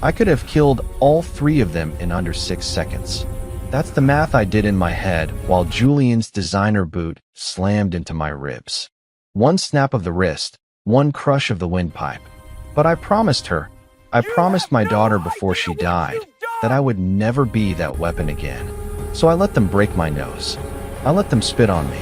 I could have killed all three of them in under 6 seconds. That's the math I did in my head while Julian's designer boot slammed into my ribs. One snap of the wrist, one crush of the windpipe. But I promised her, I promised my daughter before she died, that I would never be that weapon again. So I let them break my nose. I let them spit on me.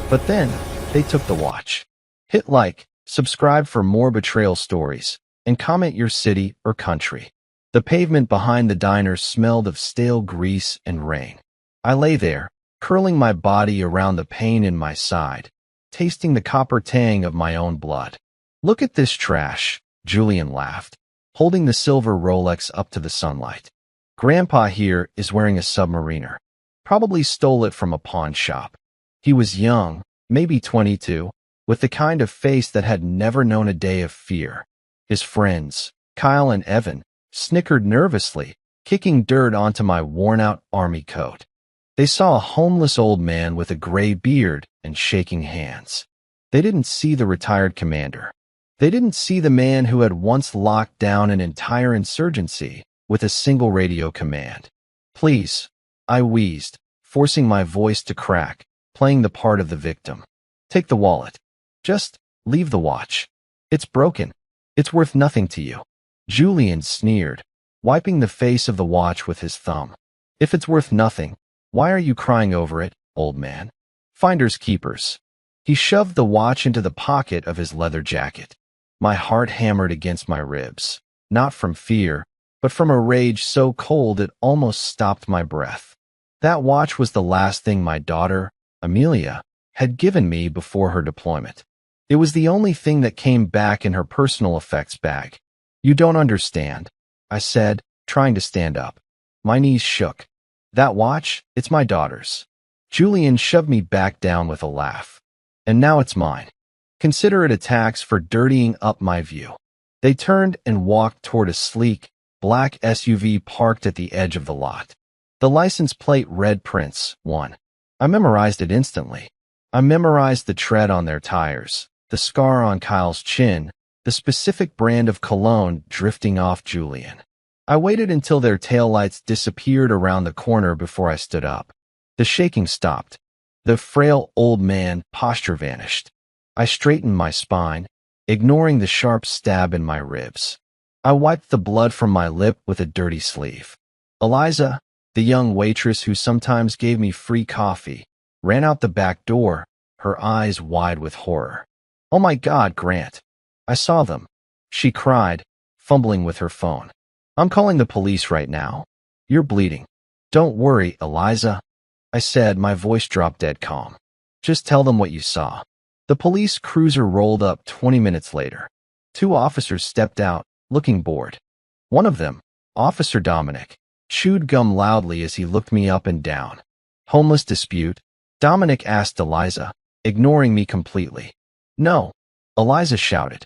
But then, they took the watch. Hit like, subscribe for more betrayal stories, and comment your city or country. The pavement behind the diner smelled of stale grease and rain. I lay there, curling my body around the pain in my side, tasting the copper tang of my own blood. Look at this trash, Julian laughed, holding the silver Rolex up to the sunlight. Grandpa here is wearing a submariner. Probably stole it from a pawn shop. He was young, maybe 22, with the kind of face that had never known a day of fear. His friends, Kyle and Evan, snickered nervously, kicking dirt onto my worn-out army coat. They saw a homeless old man with a gray beard and shaking hands. They didn't see the retired commander. They didn't see the man who had once locked down an entire insurgency with a single radio command. Please, I wheezed, forcing my voice to crack, playing the part of the victim. Take the wallet. Just leave the watch. It's broken. It's worth nothing to you. Julian sneered, wiping the face of the watch with his thumb. If it's worth nothing, why are you crying over it, old man? Finders keepers. He shoved the watch into the pocket of his leather jacket. My heart hammered against my ribs, not from fear, but from a rage so cold it almost stopped my breath. That watch was the last thing my daughter, Amelia, had given me before her deployment. It was the only thing that came back in her personal effects bag. You don't understand, I said, trying to stand up. My knees shook. That watch, it's my daughter's. Julian shoved me back down with a laugh. And now it's mine. Consider it a tax for dirtying up my view. They turned and walked toward a sleek, black SUV parked at the edge of the lot. The license plate read Prince 1. I memorized it instantly. I memorized the tread on their tires, the scar on Kyle's chin, the specific brand of cologne drifting off Julian. I waited until their taillights disappeared around the corner before I stood up. The shaking stopped. The frail old man posture vanished. I straightened my spine, ignoring the sharp stab in my ribs. I wiped the blood from my lip with a dirty sleeve. Eliza, the young waitress who sometimes gave me free coffee, ran out the back door, her eyes wide with horror. Oh my God, Grant. I saw them. She cried, fumbling with her phone. I'm calling the police right now. You're bleeding. Don't worry, Eliza, I said, my voice dropped dead calm. Just tell them what you saw. The police cruiser rolled up 20 minutes later. 2 officers stepped out, looking bored. One of them, Officer Dominic, chewed gum loudly as he looked me up and down. Homeless dispute? Dominic asked Eliza, ignoring me completely. No, Eliza shouted.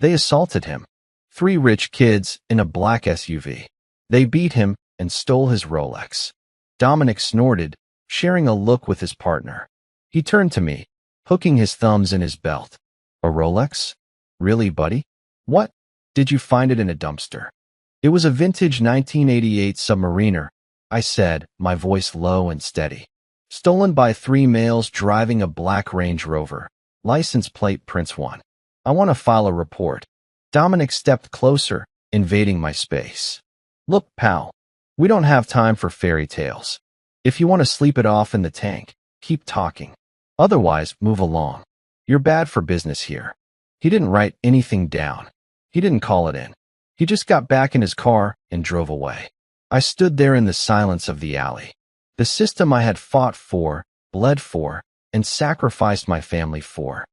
They assaulted him. 3 rich kids in a black SUV. They beat him and stole his Rolex. Dominic snorted, sharing a look with his partner. He turned to me, hooking his thumbs in his belt. A Rolex? Really, buddy? What? Did you find it in a dumpster? It was a vintage 1988 Submariner, I said, my voice low and steady. Stolen by 3 males driving a black Range Rover. License plate Prince 1. I want to file a report. Dominic stepped closer, invading my space. Look, pal. We don't have time for fairy tales. If you want to sleep it off in the tank, keep talking. Otherwise, move along. You're bad for business here. He didn't write anything down. He didn't call it in. He just got back in his car and drove away. I stood there in the silence of the alley. The system I had fought for, bled for, and sacrificed my family for,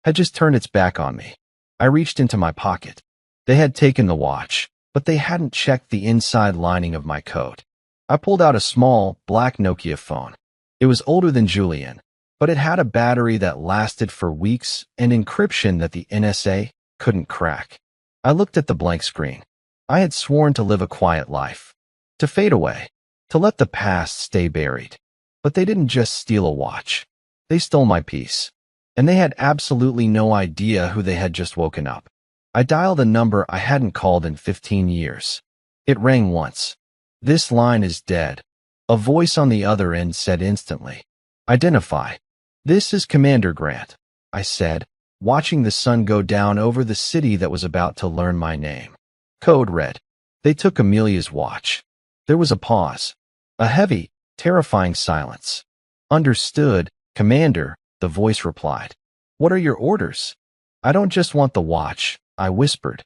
had just turned its back on me. I reached into my pocket. They had taken the watch, but they hadn't checked the inside lining of my coat. I pulled out a small, black Nokia phone. It was older than Julian, but it had a battery that lasted for weeks and encryption that the NSA couldn't crack. I looked at the blank screen. I had sworn to live a quiet life, to fade away, to let the past stay buried. But they didn't just steal a watch. They stole my peace. And they had absolutely no idea who they had just woken up. I dialed a number I hadn't called in 15 years. It rang once. "This line is dead," a voice on the other end said instantly. "Identify." "This is Commander Grant," I said, watching the sun go down over the city that was about to learn my name. Code red. They took Amelia's watch. There was a pause. A heavy, terrifying silence. "Understood, Commander," the voice replied. "What are your orders?" "I don't just want the watch," I whispered.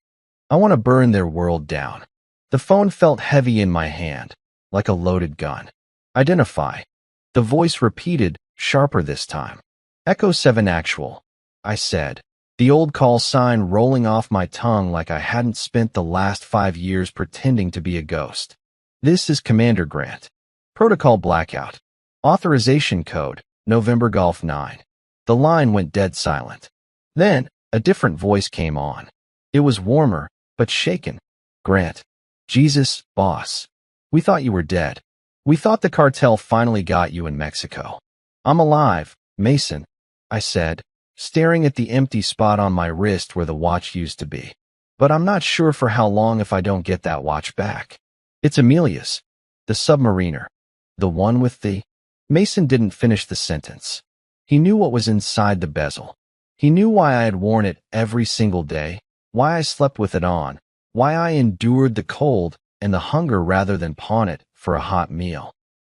"I want to burn their world down." The phone felt heavy in my hand, like a loaded gun. "Identify." The voice repeated, sharper this time. "Echo 7 Actual," I said, the old call sign rolling off my tongue like I hadn't spent the last 5 years pretending to be a ghost. "This is Commander Grant. Protocol blackout. Authorization code, November Golf 9. The line went dead silent. Then, a different voice came on. It was warmer, but shaken. "Grant. Jesus, boss. We thought you were dead. We thought the cartel finally got you in Mexico." "I'm alive, Mason," I said, staring at the empty spot on my wrist where the watch used to be. "But I'm not sure for how long if I don't get that watch back." "It's Amelia's. The submariner. The one with the—" Mason didn't finish the sentence. He knew what was inside the bezel. He knew why I had worn it every single day, why I slept with it on, why I endured the cold and the hunger rather than pawn it for a hot meal.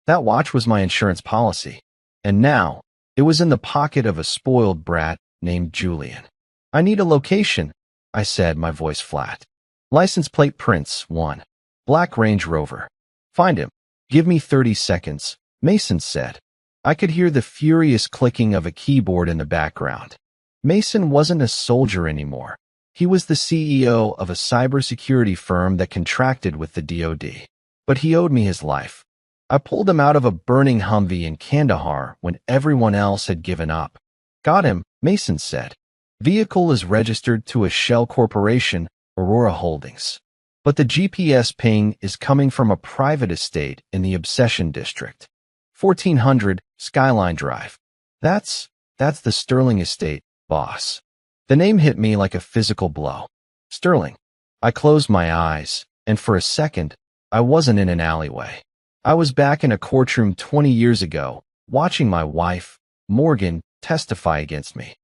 That watch was my insurance policy. And now, it was in the pocket of a spoiled brat named Julian. "I need a location," I said, my voice flat. "License plate Prince 1. Black Range Rover." "Find him. Give me 30 seconds, Mason said. I could hear the furious clicking of a keyboard in the background. Mason wasn't a soldier anymore. He was the CEO of a cybersecurity firm that contracted with the DoD. But he owed me his life. I pulled him out of a burning Humvee in Kandahar when everyone else had given up. "Got him," Mason said. "Vehicle is registered to a shell corporation, Aurora Holdings. But the GPS ping is coming from a private estate in the Obsession District. 1400 Skyline Drive. That's the Sterling estate, boss." The name hit me like a physical blow. Sterling. I closed my eyes, and for a second, I wasn't in an alleyway. I was back in a courtroom 20 years ago, watching my wife, Morgan, testify against me.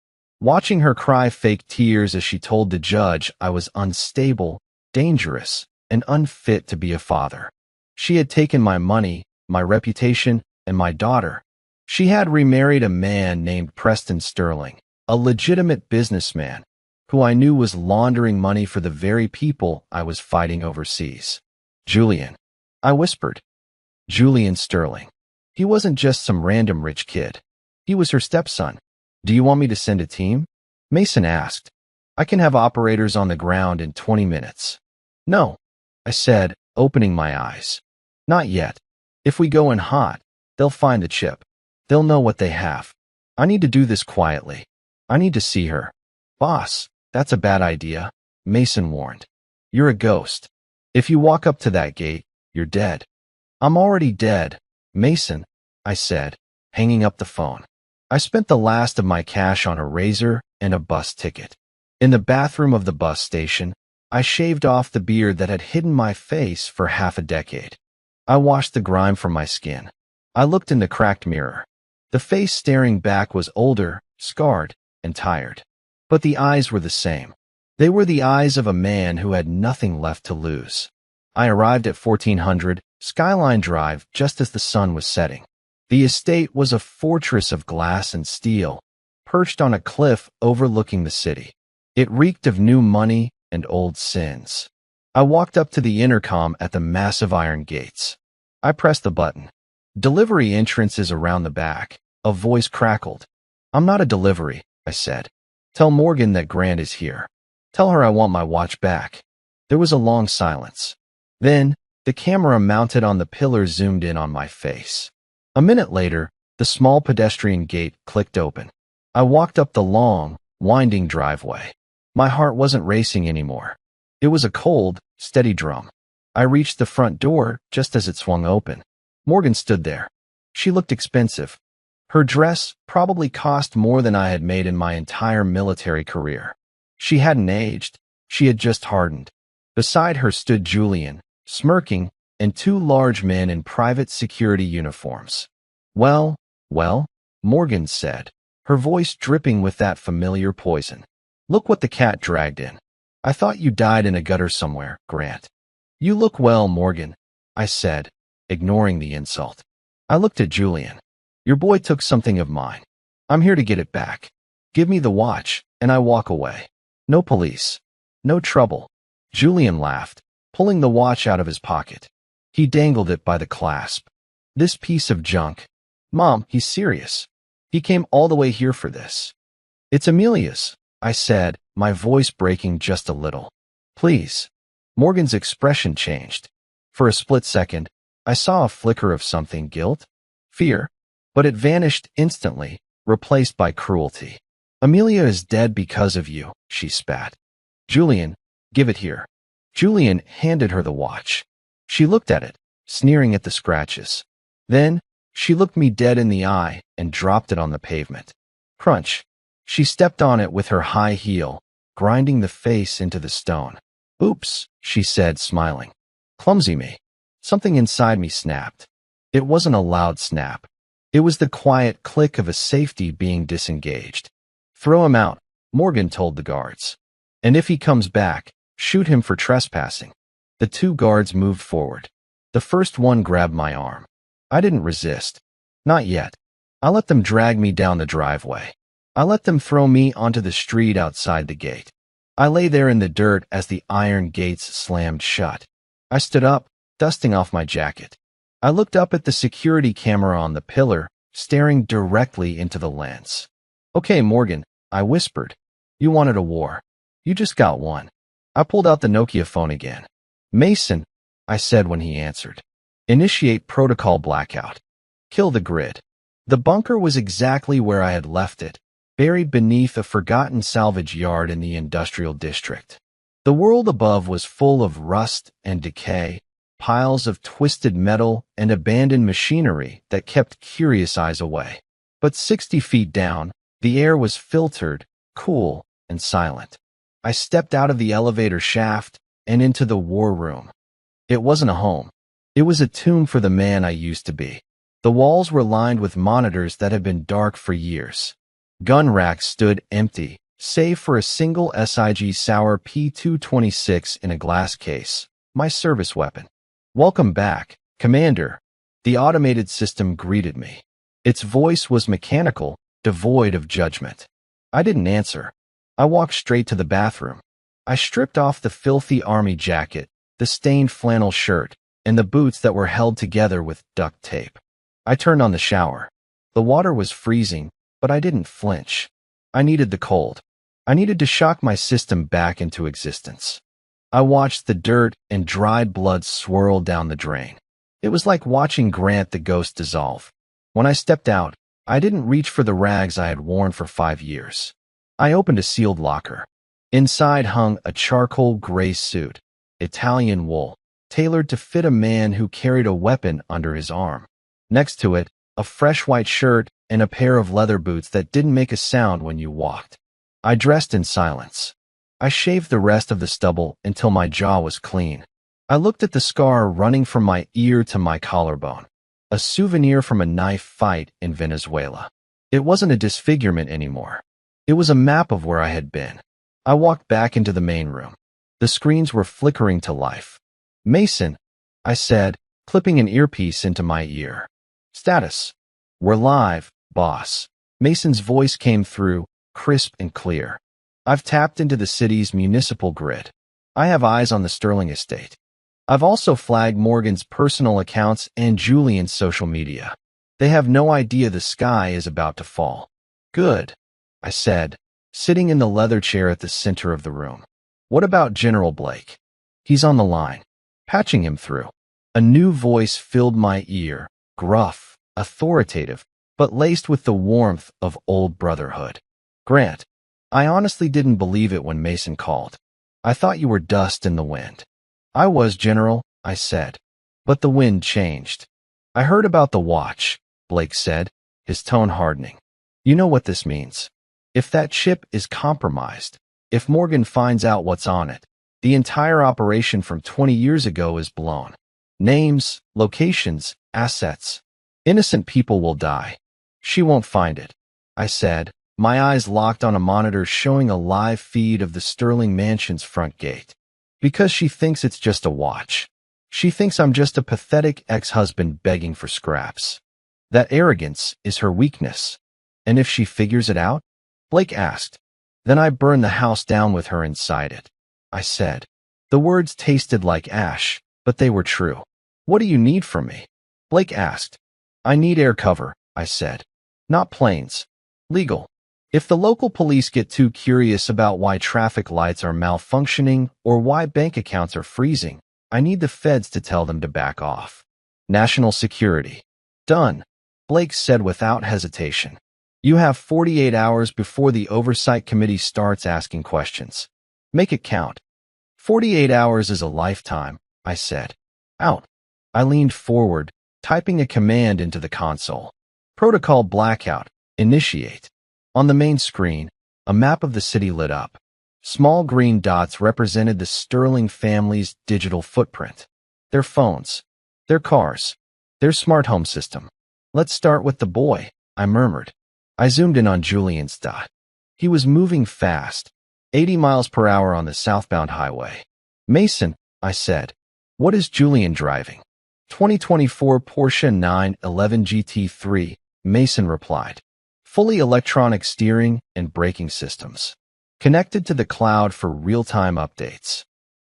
Watching her cry fake tears as she told the judge I was unstable, dangerous, and unfit to be a father. She had taken my money, my reputation, and my daughter. She had remarried a man named Preston Sterling, a legitimate businessman, who I knew was laundering money for the very people I was fighting overseas. "Julian," I whispered. "Julian Sterling. He wasn't just some random rich kid. He was her stepson. Do you want me to send a team?" Mason asked. "I can have operators on the ground in 20 minutes. "No," I said, opening my eyes. "Not yet. If we go in hot, they'll find the chip. They'll know what they have. I need to do this quietly. I need to see her." "Boss, that's a bad idea," Mason warned. "You're a ghost. If you walk up to that gate, you're dead." "I'm already dead, Mason," I said, hanging up the phone. I spent the last of my cash on a razor and a bus ticket. In the bathroom of the bus station, I shaved off the beard that had hidden my face for half a decade. I washed the grime from my skin. I looked in the cracked mirror. The face staring back was older, scarred, and tired. But the eyes were the same. They were the eyes of a man who had nothing left to lose. I arrived at 1400 Skyline Drive just as the sun was setting. The estate was a fortress of glass and steel, perched on a cliff overlooking the city. It reeked of new money and old sins. I walked up to the intercom at the massive iron gates. I pressed the button. "Delivery entrance is around the back," a voice crackled. "I'm not a delivery," I said. "Tell Morgan that Grant is here. Tell her I want my watch back." There was a long silence. Then, the camera mounted on the pillar zoomed in on my face. A minute later, the small pedestrian gate clicked open. I walked up the long, winding driveway. My heart wasn't racing anymore. It was a cold, steady drum. I reached the front door just as it swung open. Morgan stood there. She looked expensive. Her dress probably cost more than I had made in my entire military career. She hadn't aged. She had just hardened. Beside her stood Julian, smirking, and two large men in private security uniforms. Well, well, Morgan said, her voice dripping with that familiar poison. Look what the cat dragged in. I thought you died in a gutter somewhere, Grant. You look well, Morgan, I said, ignoring the insult. I looked at Julian. Your boy took something of mine. I'm here to get it back. Give me the watch, and I walk away. No police. No trouble. Julian laughed, pulling the watch out of his pocket. He dangled it by the clasp. This piece of junk. Mom, he's serious. He came all the way here for this. It's Amelia's, I said, my voice breaking just a little. Please. Morgan's expression changed. For a split second, I saw a flicker of something, guilt, fear, but it vanished instantly, replaced by cruelty. Amelia is dead because of you, she spat. Julian, give it here. Julian handed her the watch. She looked at it, sneering at the scratches. Then, she looked me dead in the eye and dropped it on the pavement. Crunch. She stepped on it with her high heel, grinding the face into the stone. Oops, she said, smiling. Clumsy me. Something inside me snapped. It wasn't a loud snap. It was the quiet click of a safety being disengaged. Throw him out, Morgan told the guards. And if he comes back, shoot him for trespassing. The two guards moved forward. The first one grabbed my arm. I didn't resist. Not yet. I let them drag me down the driveway. I let them throw me onto the street outside the gate. I lay there in the dirt as the iron gates slammed shut. I stood up, dusting off my jacket. I looked up at the security camera on the pillar, staring directly into the lens. Okay, Morgan, I whispered. You wanted a war. You just got one. I pulled out the Nokia phone again. Mason, I said when he answered. Initiate protocol blackout. Kill the grid. The bunker was exactly where I had left it, buried beneath a forgotten salvage yard in the industrial district. The world above was full of rust and decay, piles of twisted metal and abandoned machinery that kept curious eyes away. But 60 feet down, the air was filtered, cool, and silent. I stepped out of the elevator shaft and into the war room. It wasn't a home. It was a tomb for the man I used to be. The walls were lined with monitors that had been dark for years. Gun racks stood empty, save for a single SIG Sauer P226 in a glass case, my service weapon. Welcome back, Commander. The automated system greeted me. Its voice was mechanical, devoid of judgment. I didn't answer. I walked straight to the bathroom. I stripped off the filthy army jacket, the stained flannel shirt, and the boots that were held together with duct tape. I turned on the shower. The water was freezing, but I didn't flinch. I needed the cold. I needed to shock my system back into existence. I watched the dirt and dried blood swirl down the drain. It was like watching Grant the ghost dissolve. When I stepped out, I didn't reach for the rags I had worn for 5 years. I opened a sealed locker. Inside hung a charcoal gray suit, Italian wool, tailored to fit a man who carried a weapon under his arm. Next to it, a fresh white shirt and a pair of leather boots that didn't make a sound when you walked. I dressed in silence. I shaved the rest of the stubble until my jaw was clean. I looked at the scar running from my ear to my collarbone, a souvenir from a knife fight in Venezuela. It wasn't a disfigurement anymore. It was a map of where I had been. I walked back into the main room. The screens were flickering to life. Mason, I said, clipping an earpiece into my ear. Status. We're live, boss. Mason's voice came through, crisp and clear. I've tapped into the city's municipal grid. I have eyes on the Sterling estate. I've also flagged Morgan's personal accounts and Julian's social media. They have no idea the sky is about to fall. Good, I said, sitting in the leather chair at the center of the room. What about General Blake? He's on the line. Patching him through. A new voice filled my ear, gruff, authoritative, but laced with the warmth of old brotherhood. Grant, I honestly didn't believe it when Mason called. I thought you were dust in the wind. I was, General, I said. But the wind changed. I heard about the watch, Blake said, his tone hardening. You know what this means. If that chip is compromised, if Morgan finds out what's on it, The entire operation from 20 years ago is blown. Names, locations, assets. Innocent people will die. She won't find it, I said, my eyes locked on a monitor showing a live feed of the Sterling Mansion's front gate. Because she thinks it's just a watch. She thinks I'm just a pathetic ex-husband begging for scraps. That arrogance is her weakness. And if she figures it out? Blake asked. Then I burn the house down with her inside it, I said. The words tasted like ash, but they were true. What do you need from me? Blake asked. I need air cover, I said. Not planes. Legal. If the local police get too curious about why traffic lights are malfunctioning or why bank accounts are freezing, I need the feds to tell them to back off. National security. Done, Blake said without hesitation. You have 48 hours before the oversight committee starts asking questions. Make it count. 48 hours is a lifetime, I said. Out. I leaned forward, typing a command into the console. Protocol blackout. Initiate. On the main screen, a map of the city lit up. Small green dots represented the Sterling family's digital footprint. Their phones. Their cars. Their smart home system. Let's start with the boy, I murmured. I zoomed in on Julian's dot. He was moving fast, 80 miles per hour on the southbound highway. Mason, I said. What is Julian driving? 2024 Porsche 911 GT3, Mason replied. Fully electronic steering and braking systems. Connected to the cloud for real-time updates.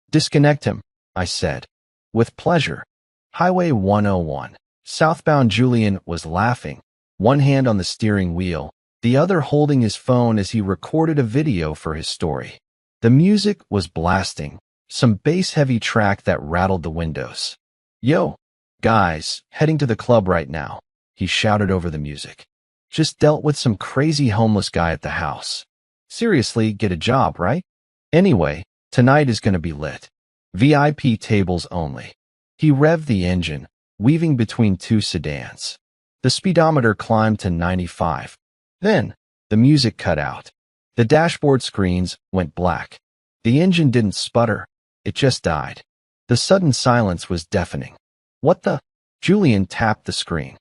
Disconnect him, I said. With pleasure. Highway 101. Southbound Julian was laughing, one hand on the steering wheel, the other holding his phone as he recorded a video for his story. The music was blasting, some bass-heavy track that rattled the windows. Yo, guys, heading to the club right now, he shouted over the music. Just dealt with some crazy homeless guy at the house. Seriously, get a job, right? Anyway, tonight is gonna be lit. VIP tables only. He revved the engine, weaving between two sedans. The speedometer climbed to 95. Then, the music cut out. The dashboard screens went black. The engine didn't sputter, it just died. The sudden silence was deafening. What the? Julian tapped the screen.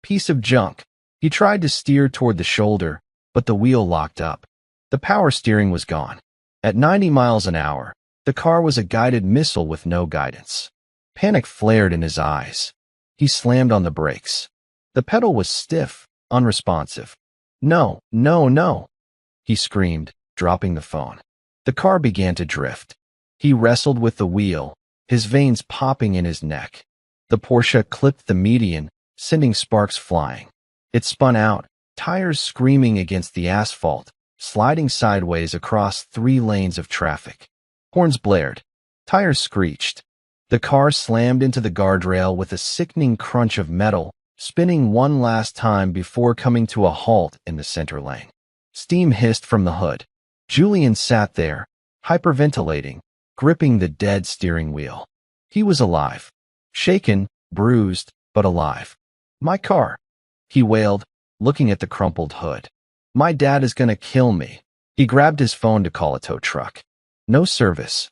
Piece of junk. He tried to steer toward the shoulder, but the wheel locked up. The power steering was gone. At 90 miles an hour, the car was a guided missile with no guidance. Panic flared in his eyes. He slammed on the brakes. The pedal was stiff, unresponsive. No, no, no, he screamed, dropping the phone. The car began to drift. He wrestled with the wheel, his veins popping in his neck. The Porsche clipped the median, sending sparks flying. It spun out, tires screaming against the asphalt, sliding sideways across 3 lanes of traffic. Horns blared. Tires screeched. The car slammed into the guardrail with a sickening crunch of metal, spinning one last time before coming to a halt in the center lane. Steam hissed from the hood. Julian sat there, hyperventilating, gripping the dead steering wheel. He was alive. Shaken, bruised, but alive. My car, he wailed, looking at the crumpled hood. My dad is gonna kill me. He grabbed his phone to call a tow truck. No service.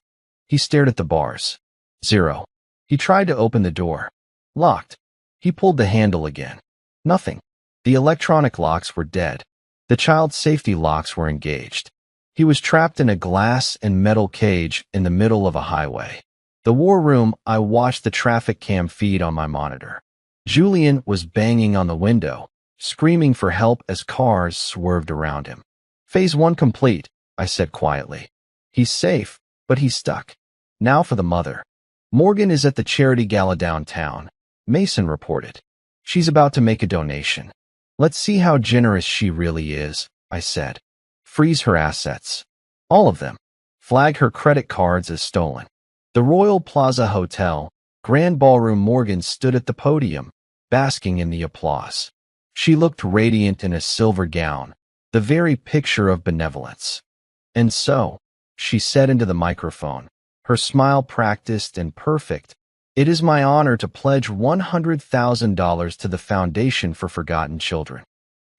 He stared at the bars. 0. He tried to open the door. Locked. He pulled the handle again. Nothing. The electronic locks were dead. The child safety locks were engaged. He was trapped in a glass and metal cage in the middle of a highway. The war room, I watched the traffic cam feed on my monitor. Julian was banging on the window, screaming for help as cars swerved around him. Phase 1 complete, I said quietly. He's safe, but he's stuck. Now for the mother. Morgan is at the charity gala downtown, Mason reported. She's about to make a donation. Let's see how generous she really is, I said. Freeze her assets. All of them. Flag her credit cards as stolen. The Royal Plaza Hotel, Grand Ballroom. Morgan stood at the podium, basking in the applause. She looked radiant in a silver gown, the very picture of benevolence. And so, she said into the microphone, her smile practiced and perfect, it is my honor to pledge $100,000 to the Foundation for Forgotten Children.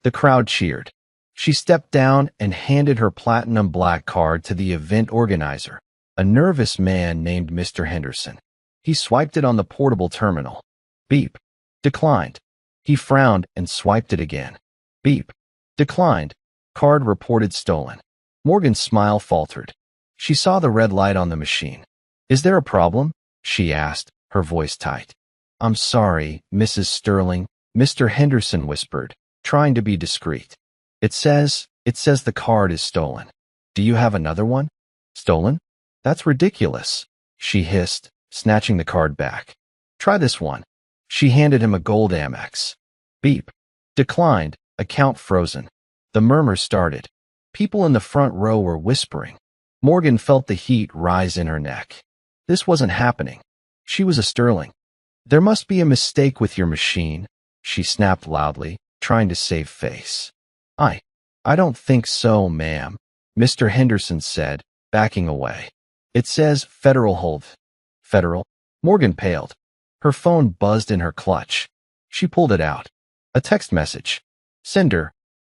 The crowd cheered. She stepped down and handed her platinum black card to the event organizer. A nervous man named Mr. Henderson. He swiped it on the portable terminal. Beep. Declined. He frowned and swiped it again. Beep. Declined. Card reported stolen. Morgan's smile faltered. She saw the red light on the machine. Is there a problem? She asked, her voice tight. I'm sorry, Mrs. Sterling, Mr. Henderson whispered, trying to be discreet. It says the card is stolen. Do you have another one? Stolen? That's ridiculous, she hissed, snatching the card back. Try this one. She handed him a gold Amex. Beep. Declined, account frozen. The murmur started. People in the front row were whispering. Morgan felt the heat rise in her neck. This wasn't happening. She was a Sterling. There must be a mistake with your machine, she snapped loudly, trying to save face. I don't think so, ma'am, Mr. Henderson said, backing away. It says Federal hold. Federal? Morgan paled. Her phone buzzed in her clutch. She pulled it out. A text message. Sender.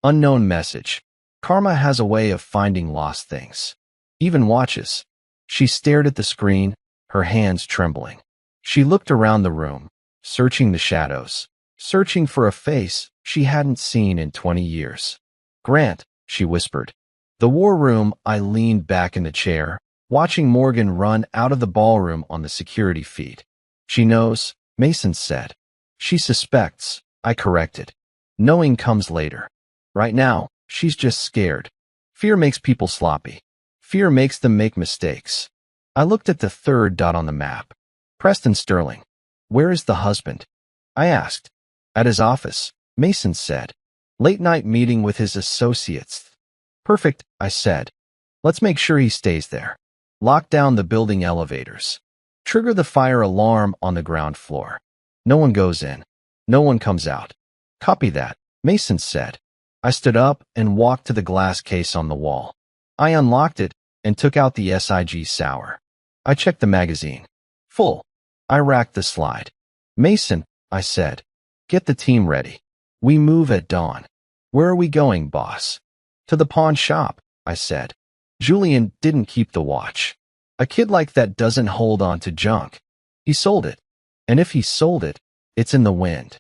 Unknown message. Karma has a way of finding lost things. Even watches. She stared at the screen, her hands trembling. She looked around the room, searching the shadows, searching for a face she hadn't seen in 20 years. Grant, she whispered. The war room. I leaned back in the chair, watching Morgan run out of the ballroom on the security feed. She knows, Mason said. She suspects, I corrected. Knowing comes later. Right now, she's just scared. Fear makes people sloppy. Fear makes them make mistakes. I looked at the third dot on the map. Preston Sterling. Where is the husband? I asked. At his office, Mason said. Late night meeting with his associates. Perfect, I said. Let's make sure he stays there. Lock down the building elevators. Trigger the fire alarm on the ground floor. No one goes in. No one comes out. Copy that, Mason said. I stood up and walked to the glass case on the wall. I unlocked it and took out the SIG sour. I checked the magazine. Full. I racked the slide. Mason, I said. Get the team ready. We move at dawn. Where are we going, boss? To the pawn shop, I said. Julian didn't keep the watch. A kid like that doesn't hold on to junk. He sold it. And if he sold it, it's in the wind.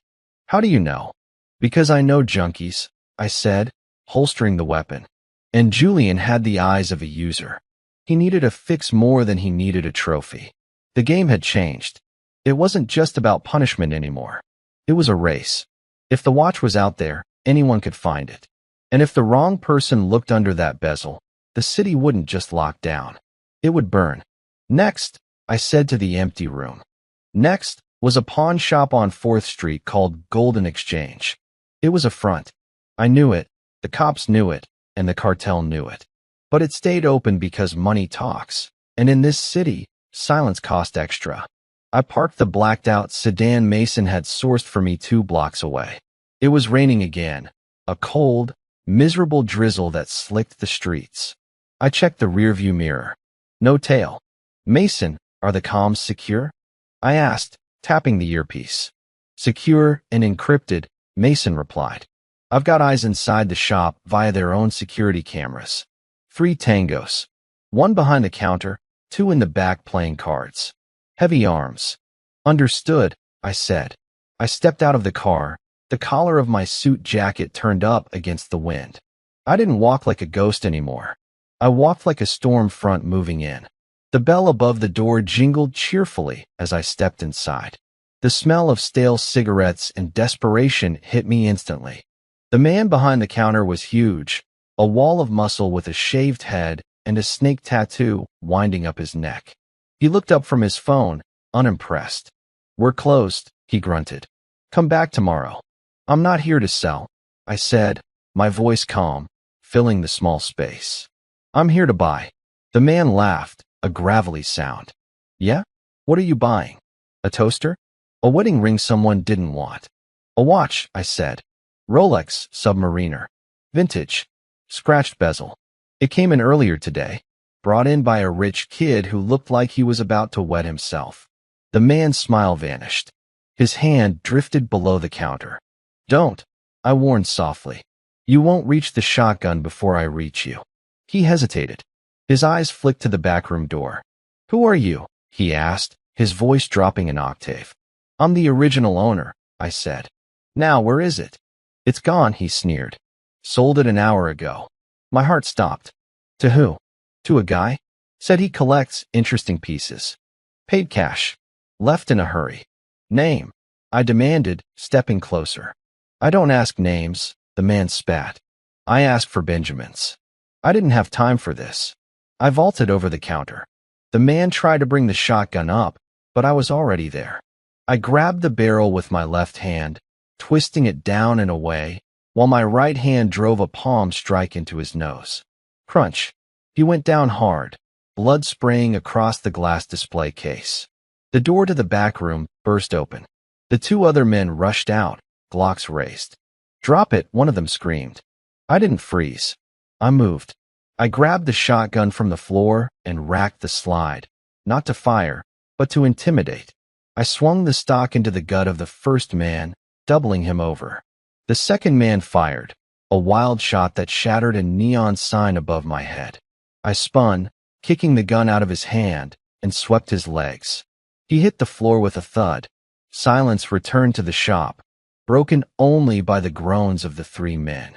How do you know? Because I know junkies, I said, holstering the weapon. And Julian had the eyes of a user. He needed a fix more than he needed a trophy. The game had changed. It wasn't just about punishment anymore. It was a race. If the watch was out there, anyone could find it. And if the wrong person looked under that bezel, the city wouldn't just lock down. It would burn. Next, I said to the empty room. Next was a pawn shop on 4th Street called Golden Exchange. It was a front. I knew it, the cops knew it, and the cartel knew it. But it stayed open because money talks. And in this city, silence cost extra. I parked the blacked-out sedan Mason had sourced for me 2 blocks away. It was raining again, a cold, miserable drizzle that slicked the streets. I checked the rearview mirror. No tail. Mason, are the comms secure? I asked, tapping the earpiece. Secure and encrypted, Mason replied. I've got eyes inside the shop via their own security cameras. 3 tangos. 1 behind the counter, 2 in the back playing cards. Heavy arms. Understood, I said. I stepped out of the car, the collar of my suit jacket turned up against the wind. I didn't walk like a ghost anymore. I walked like a storm front moving in. The bell above the door jingled cheerfully as I stepped inside. The smell of stale cigarettes and desperation hit me instantly. The man behind the counter was huge, a wall of muscle with a shaved head and a snake tattoo winding up his neck. He looked up from his phone, unimpressed. We're closed, he grunted. Come back tomorrow. I'm not here to sell, I said, my voice calm, filling the small space. I'm here to buy. The man laughed, a gravelly sound. Yeah? What are you buying? A toaster? A wedding ring someone didn't want. A watch, I said. Rolex Submariner. Vintage. Scratched bezel. It came in earlier today, brought in by a rich kid who looked like he was about to wed himself. The man's smile vanished. His hand drifted below the counter. Don't, I warned softly. You won't reach the shotgun before I reach you. He hesitated. His eyes flicked to the backroom door. "Who are you?" he asked, his voice dropping an octave. "I'm the original owner," I said. "Now, where is it?" "It's gone," he sneered. "Sold it an hour ago." My heart stopped. "To who?" "To a guy. Said he collects interesting pieces. Paid cash. Left in a hurry." "Name?" I demanded, stepping closer. "I don't ask names," the man spat. "I ask for Benjamins." I didn't have time for this. I vaulted over the counter. The man tried to bring the shotgun up, but I was already there. I grabbed the barrel with my left hand, twisting it down and away, while my right hand drove a palm strike into his nose. Crunch. He went down hard, blood spraying across the glass display case. The door to the back room burst open. The two other men rushed out, Glocks raised. "Drop it," one of them screamed. I didn't freeze. I moved. I grabbed the shotgun from the floor and racked the slide, not to fire, but to intimidate. I swung the stock into the gut of the first man, doubling him over. The second man fired, a wild shot that shattered a neon sign above my head. I spun, kicking the gun out of his hand, and swept his legs. He hit the floor with a thud. Silence returned to the shop, broken only by the groans of the three men.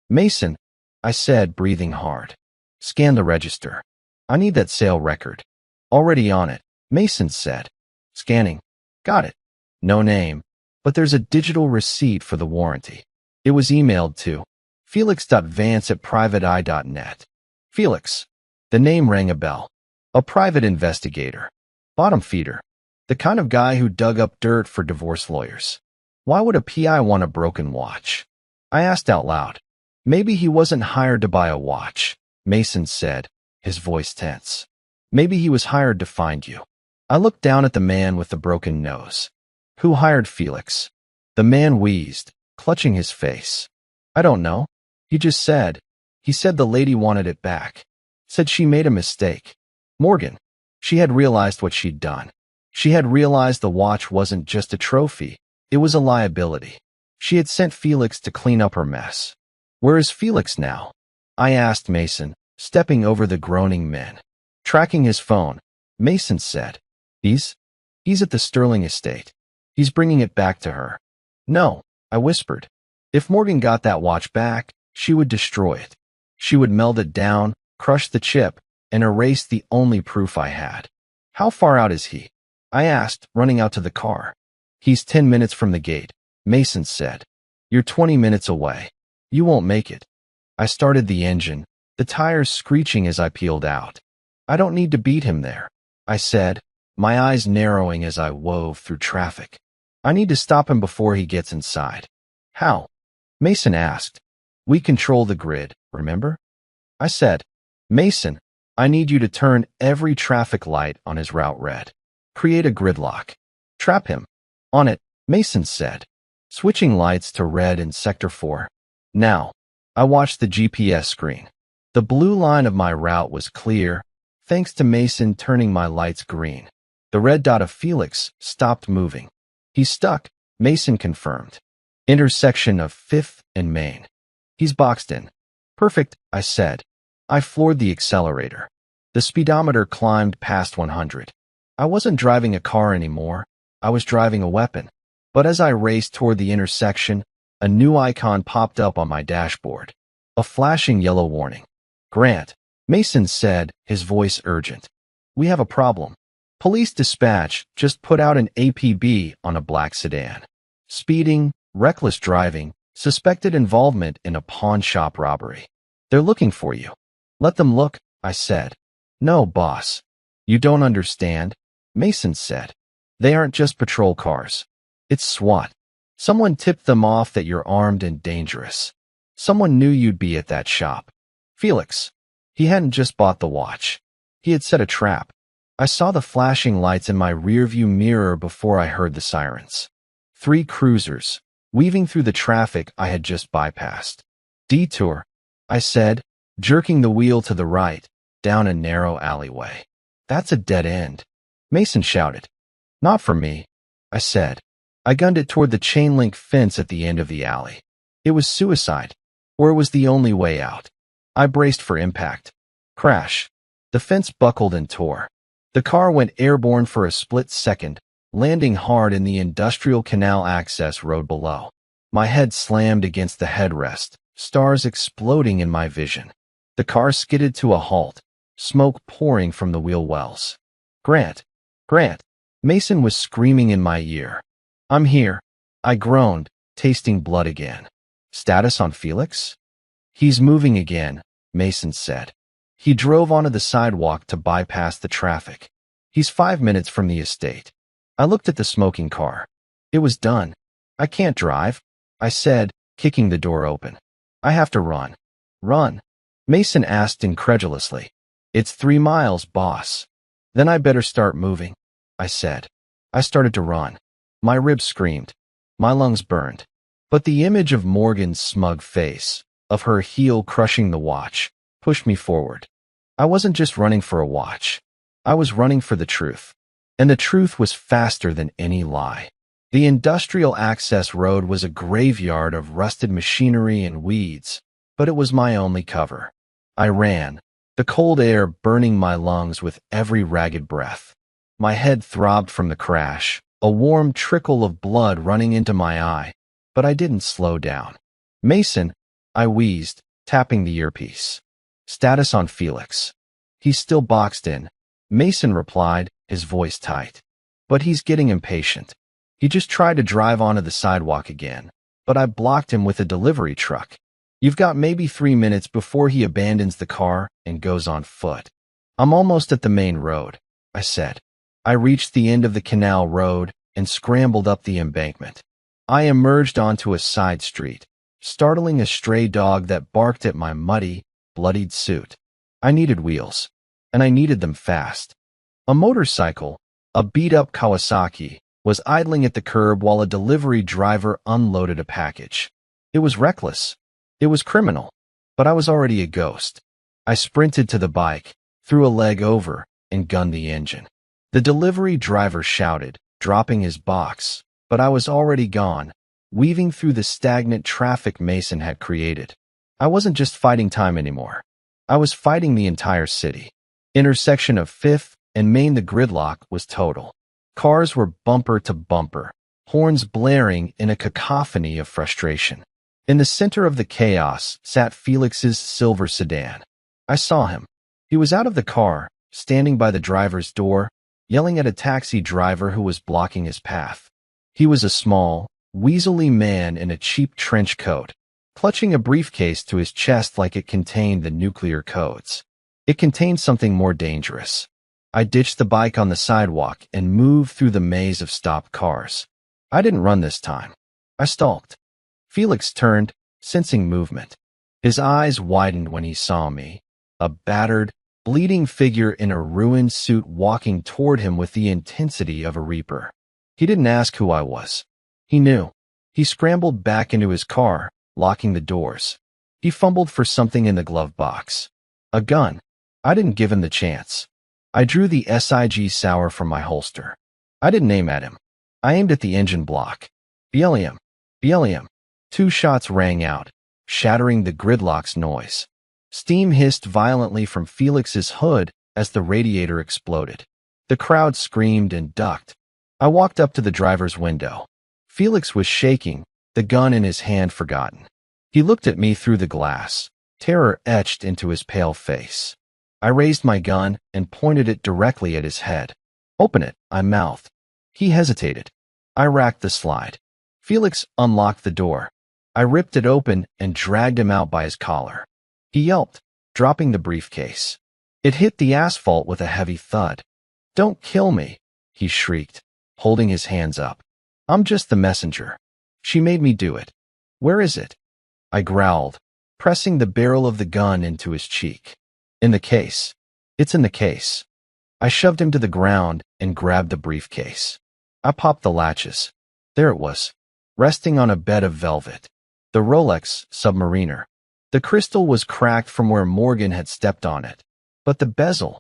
"Mason," I said, breathing hard. "Scan the register. I need that sale record." "Already on it," Mason said. "Scanning." "Got it. No name, but there's a digital receipt for the warranty." It was emailed to felix.vance@privateeye.net. Felix. The name rang a bell. A private investigator. Bottom feeder. The kind of guy who dug up dirt for divorce lawyers. Why would a PI want a broken watch? I asked out loud. "Maybe he wasn't hired to buy a watch," Mason said, his voice tense. "Maybe he was hired to find you." I looked down at the man with the broken nose. "Who hired Felix?" The man wheezed, clutching his face. "I don't know. He just said. He said the lady wanted it back. Said she made a mistake. Morgan." She had realized what she'd done. She had realized the watch wasn't just a trophy. It was a liability. She had sent Felix to clean up her mess. "Where is Felix now?" I asked Mason, stepping over the groaning men. Tracking his phone, Mason said, He's at the Sterling estate. He's bringing it back to her." "No," I whispered. "If Morgan got that watch back, she would destroy it. She would melt it down, crush the chip, and erase the only proof I had." "How far out is he?" I asked, running out to the car. "He's 10 minutes from the gate," Mason said. "You're 20 minutes away. You won't make it." I started the engine, the tires screeching as I peeled out. "I don't need to beat him there," I said, my eyes narrowing as I wove through traffic. "I need to stop him before he gets inside." "How?" Mason asked. "We control the grid, remember?" I said, "Mason, I need you to turn every traffic light on his route red. Create a gridlock. Trap him." "On it," Mason said, switching lights to red in Sector 4. Now, I watched the GPS screen. The blue line of my route was clear, thanks to Mason turning my lights green. The red dot of Felix stopped moving. "He's stuck," Mason confirmed. "Intersection of 5th and Main. He's boxed in." "Perfect," I said. I floored the accelerator. The speedometer climbed past 100. I wasn't driving a car anymore. I was driving a weapon. But as I raced toward the intersection, a new icon popped up on my dashboard. A flashing yellow warning. "Grant," Mason said, his voice urgent. "We have a problem. Police dispatch just put out an APB on a black sedan. Speeding, reckless driving, suspected involvement in a pawn shop robbery. They're looking for you." "Let them look," I said. "No, boss. You don't understand," Mason said. "They aren't just patrol cars. It's SWAT. Someone tipped them off that you're armed and dangerous. Someone knew you'd be at that shop. Felix. He hadn't just bought the watch. He had set a trap." I saw the flashing lights in my rearview mirror before I heard the sirens. 3 cruisers, weaving through the traffic I had just bypassed. "Detour," I said, jerking the wheel to the right, down a narrow alleyway. "That's a dead end," Mason shouted. "Not for me," I said. I gunned it toward the chain-link fence at the end of the alley. It was suicide, or it was the only way out. I braced for impact. Crash. The fence buckled and tore. The car went airborne for a split second, landing hard in the industrial canal access road below. My head slammed against the headrest, stars exploding in my vision. The car skidded to a halt, smoke pouring from the wheel wells. Grant! Grant! Mason was screaming in my ear. I'm here. I groaned, tasting blood again. Status on Felix? He's moving again, Mason said. He drove onto the sidewalk to bypass the traffic. He's 5 minutes from the estate. I looked at the smoking car. It was done. I can't drive, I said, kicking the door open. I have to run. Run? Mason asked incredulously. It's 3 miles, boss. Then I better start moving, I said. I started to run. My ribs screamed. My lungs burned. But the image of Morgan's smug face, of her heel crushing the watch, pushed me forward. I wasn't just running for a watch. I was running for the truth. And the truth was faster than any lie. The industrial access road was a graveyard of rusted machinery and weeds, but it was my only cover. I ran, the cold air burning my lungs with every ragged breath. My head throbbed from the crash, a warm trickle of blood running into my eye, but I didn't slow down. Mason, I wheezed, tapping the earpiece. Status on Felix. He's still boxed in, Mason replied, his voice tight. But he's getting impatient. He just tried to drive onto the sidewalk again, but I blocked him with a delivery truck. You've got maybe 3 minutes before he abandons the car and goes on foot. I'm almost at the main road, I said. I reached the end of the canal road and scrambled up the embankment. I emerged onto a side street, startling a stray dog that barked at my muddy, bloodied suit. I needed wheels, and I needed them fast. A motorcycle, a beat-up Kawasaki, was idling at the curb while a delivery driver unloaded a package. It was reckless. It was criminal. But I was already a ghost. I sprinted to the bike, threw a leg over, and gunned the engine. The delivery driver shouted, dropping his box, but I was already gone, weaving through the stagnant traffic Mason had created. I wasn't just fighting time anymore. I was fighting the entire city. Intersection of 5th and Main, the gridlock was total. Cars were bumper to bumper, horns blaring in a cacophony of frustration. In the center of the chaos sat Felix's silver sedan. I saw him. He was out of the car, standing by the driver's door, yelling at a taxi driver who was blocking his path. He was a small, weaselly man in a cheap trench coat, clutching a briefcase to his chest like it contained the nuclear codes. It contained something more dangerous. I ditched the bike on the sidewalk and moved through the maze of stopped cars. I didn't run this time. I stalked. Felix turned, sensing movement. His eyes widened when he saw me, a battered, bleeding figure in a ruined suit walking toward him with the intensity of a reaper. He didn't ask who I was. He knew. He scrambled back into his car, locking the doors. He fumbled for something in the glove box. A gun. I didn't give him the chance. I drew the SIG Sauer from my holster. I didn't aim at him. I aimed at the engine block. Billionaire. Billionaire. 2 shots rang out, shattering the gridlock's noise. Steam hissed violently from Felix's hood as the radiator exploded. The crowd screamed and ducked. I walked up to the driver's window. Felix was shaking, the gun in his hand forgotten. He looked at me through the glass, terror etched into his pale face. I raised my gun and pointed it directly at his head. Open it, I mouthed. He hesitated. I racked the slide. Felix unlocked the door. I ripped it open and dragged him out by his collar. He yelped, dropping the briefcase. It hit the asphalt with a heavy thud. Don't kill me, he shrieked, holding his hands up. I'm just the messenger. She made me do it. Where is it? I growled, pressing the barrel of the gun into his cheek. In the case. It's in the case. I shoved him to the ground and grabbed the briefcase. I popped the latches. There it was, resting on a bed of velvet. The Rolex Submariner. The crystal was cracked from where Morgan had stepped on it. But the bezel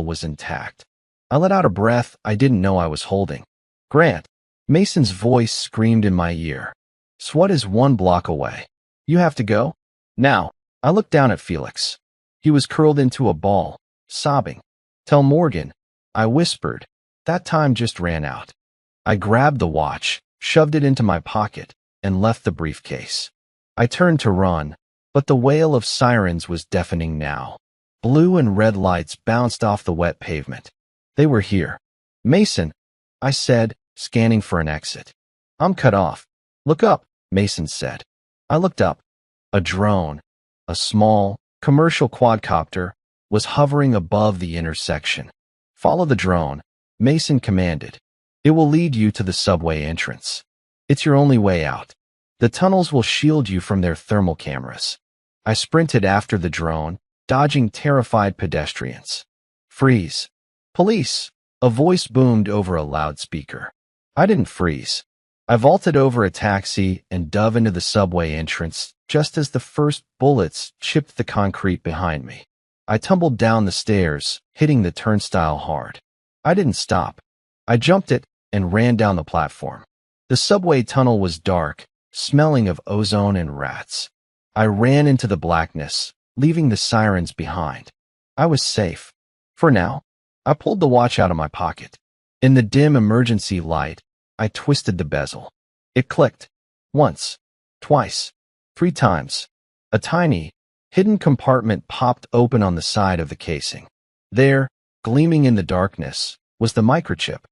was intact. I let out a breath I didn't know I was holding. Grant, Mason's voice screamed in my ear. SWAT is 1 block away. You have to go? Now. I looked down at Felix. He was curled into a ball, sobbing. "Tell Morgan," I whispered. That time just ran out. I grabbed the watch, shoved it into my pocket, and left the briefcase. I turned to run, but the wail of sirens was deafening now. Blue and red lights bounced off the wet pavement. They were here. "Mason," I said, scanning for an exit. "I'm cut off." "Look up," Mason said. I looked up. A drone, a small, commercial quadcopter, was hovering above the intersection. "Follow the drone," Mason commanded. "It will lead you to the subway entrance. It's your only way out. The tunnels will shield you from their thermal cameras." I sprinted after the drone, dodging terrified pedestrians. "Freeze! Police!" A voice boomed over a loudspeaker. I didn't freeze. I vaulted over a taxi and dove into the subway entrance just as the first bullets chipped the concrete behind me. I tumbled down the stairs, hitting the turnstile hard. I didn't stop. I jumped it and ran down the platform. The subway tunnel was dark, smelling of ozone and rats. I ran into the blackness, leaving the sirens behind. I was safe. For now. I pulled the watch out of my pocket. In the dim emergency light, I twisted the bezel. It clicked. Once. Twice. 3 times. A tiny, hidden compartment popped open on the side of the casing. There, gleaming in the darkness, was the microchip.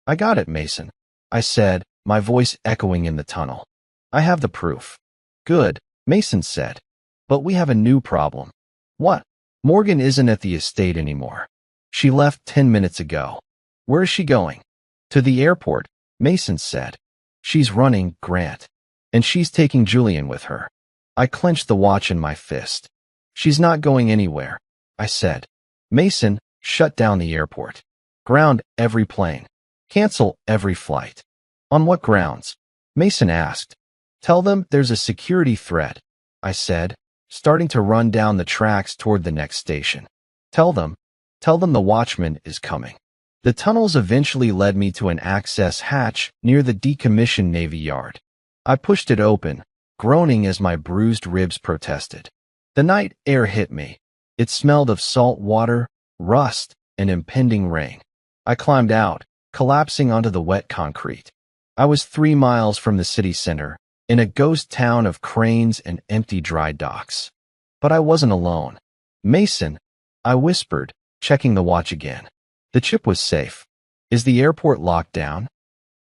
"I got it, Mason," I said, my voice echoing in the tunnel. "I have the proof." "Good," Mason said. "But we have a new problem." "What?" "Morgan isn't at the estate anymore. She left 10 minutes ago." "Where is she going?" "To the airport," Mason said. "She's running, Grant. And she's taking Julian with her." I clenched the watch in my fist. "She's not going anywhere," I said. "Mason, shut down the airport. Ground every plane. Cancel every flight." "On what grounds?" Mason asked. "Tell them there's a security threat," I said, starting to run down the tracks toward the next station. Tell them the watchman is coming." The tunnels eventually led me to an access hatch near the decommissioned Navy Yard. I pushed it open, groaning as my bruised ribs protested. The night air hit me. It smelled of salt water, rust, and impending rain. I climbed out, collapsing onto the wet concrete. I was 3 miles from the city center, in a ghost town of cranes and empty dry docks. But I wasn't alone. "Mason," I whispered, checking the watch again. The chip was safe. "Is the airport locked down?"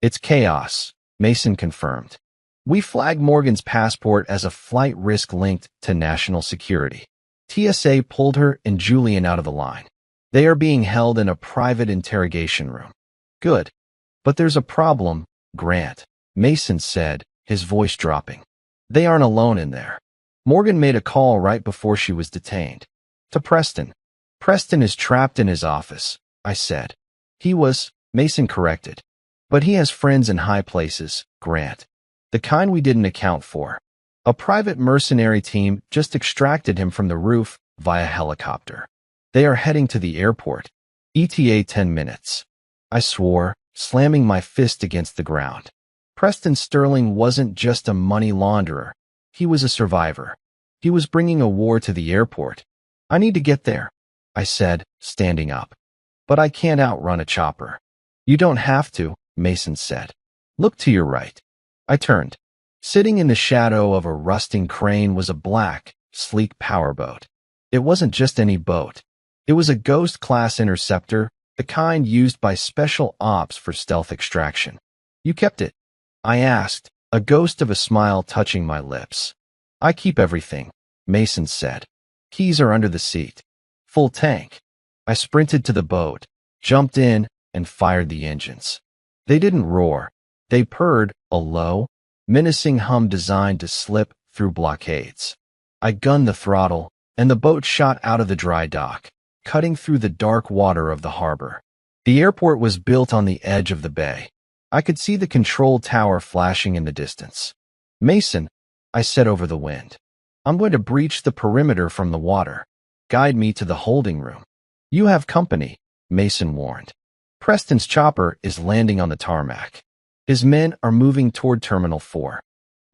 "It's chaos," Mason confirmed. "We flagged Morgan's passport as a flight risk linked to national security. TSA pulled her and Julian out of the line. They are being held in a private interrogation room." "Good. But there's a problem, Grant," Mason said, his voice dropping. "They aren't alone in there. Morgan made a call right before she was detained. To Preston. Preston is trapped in his office," I said. "He was," Mason corrected. "But he has friends in high places, Grant. The kind we didn't account for. A private mercenary team just extracted him from the roof via helicopter. They are heading to the airport. ETA 10 minutes. I swore, slamming my fist against the ground. Preston Sterling wasn't just a money launderer. He was a survivor. He was bringing a war to the airport. "I need to get there," I said, standing up. "But I can't outrun a chopper." "You don't have to," Mason said. "Look to your right." I turned. Sitting in the shadow of a rusting crane was a black, sleek powerboat. It wasn't just any boat. It was a Ghost-class interceptor, the kind used by special ops for stealth extraction. "You kept it?" I asked, a ghost of a smile touching my lips. "I keep everything," Mason said. "Keys are under the seat. Full tank." I sprinted to the boat, jumped in, and fired the engines. They didn't roar. They purred, a low, menacing hum designed to slip through blockades. I gunned the throttle, and the boat shot out of the dry dock, cutting through the dark water of the harbor. The airport was built on the edge of the bay. I could see the control tower flashing in the distance. "Mason," I said over the wind, "I'm going to breach the perimeter from the water. Guide me to the holding room." "You have company," Mason warned. "Preston's chopper is landing on the tarmac. His men are moving toward Terminal 4.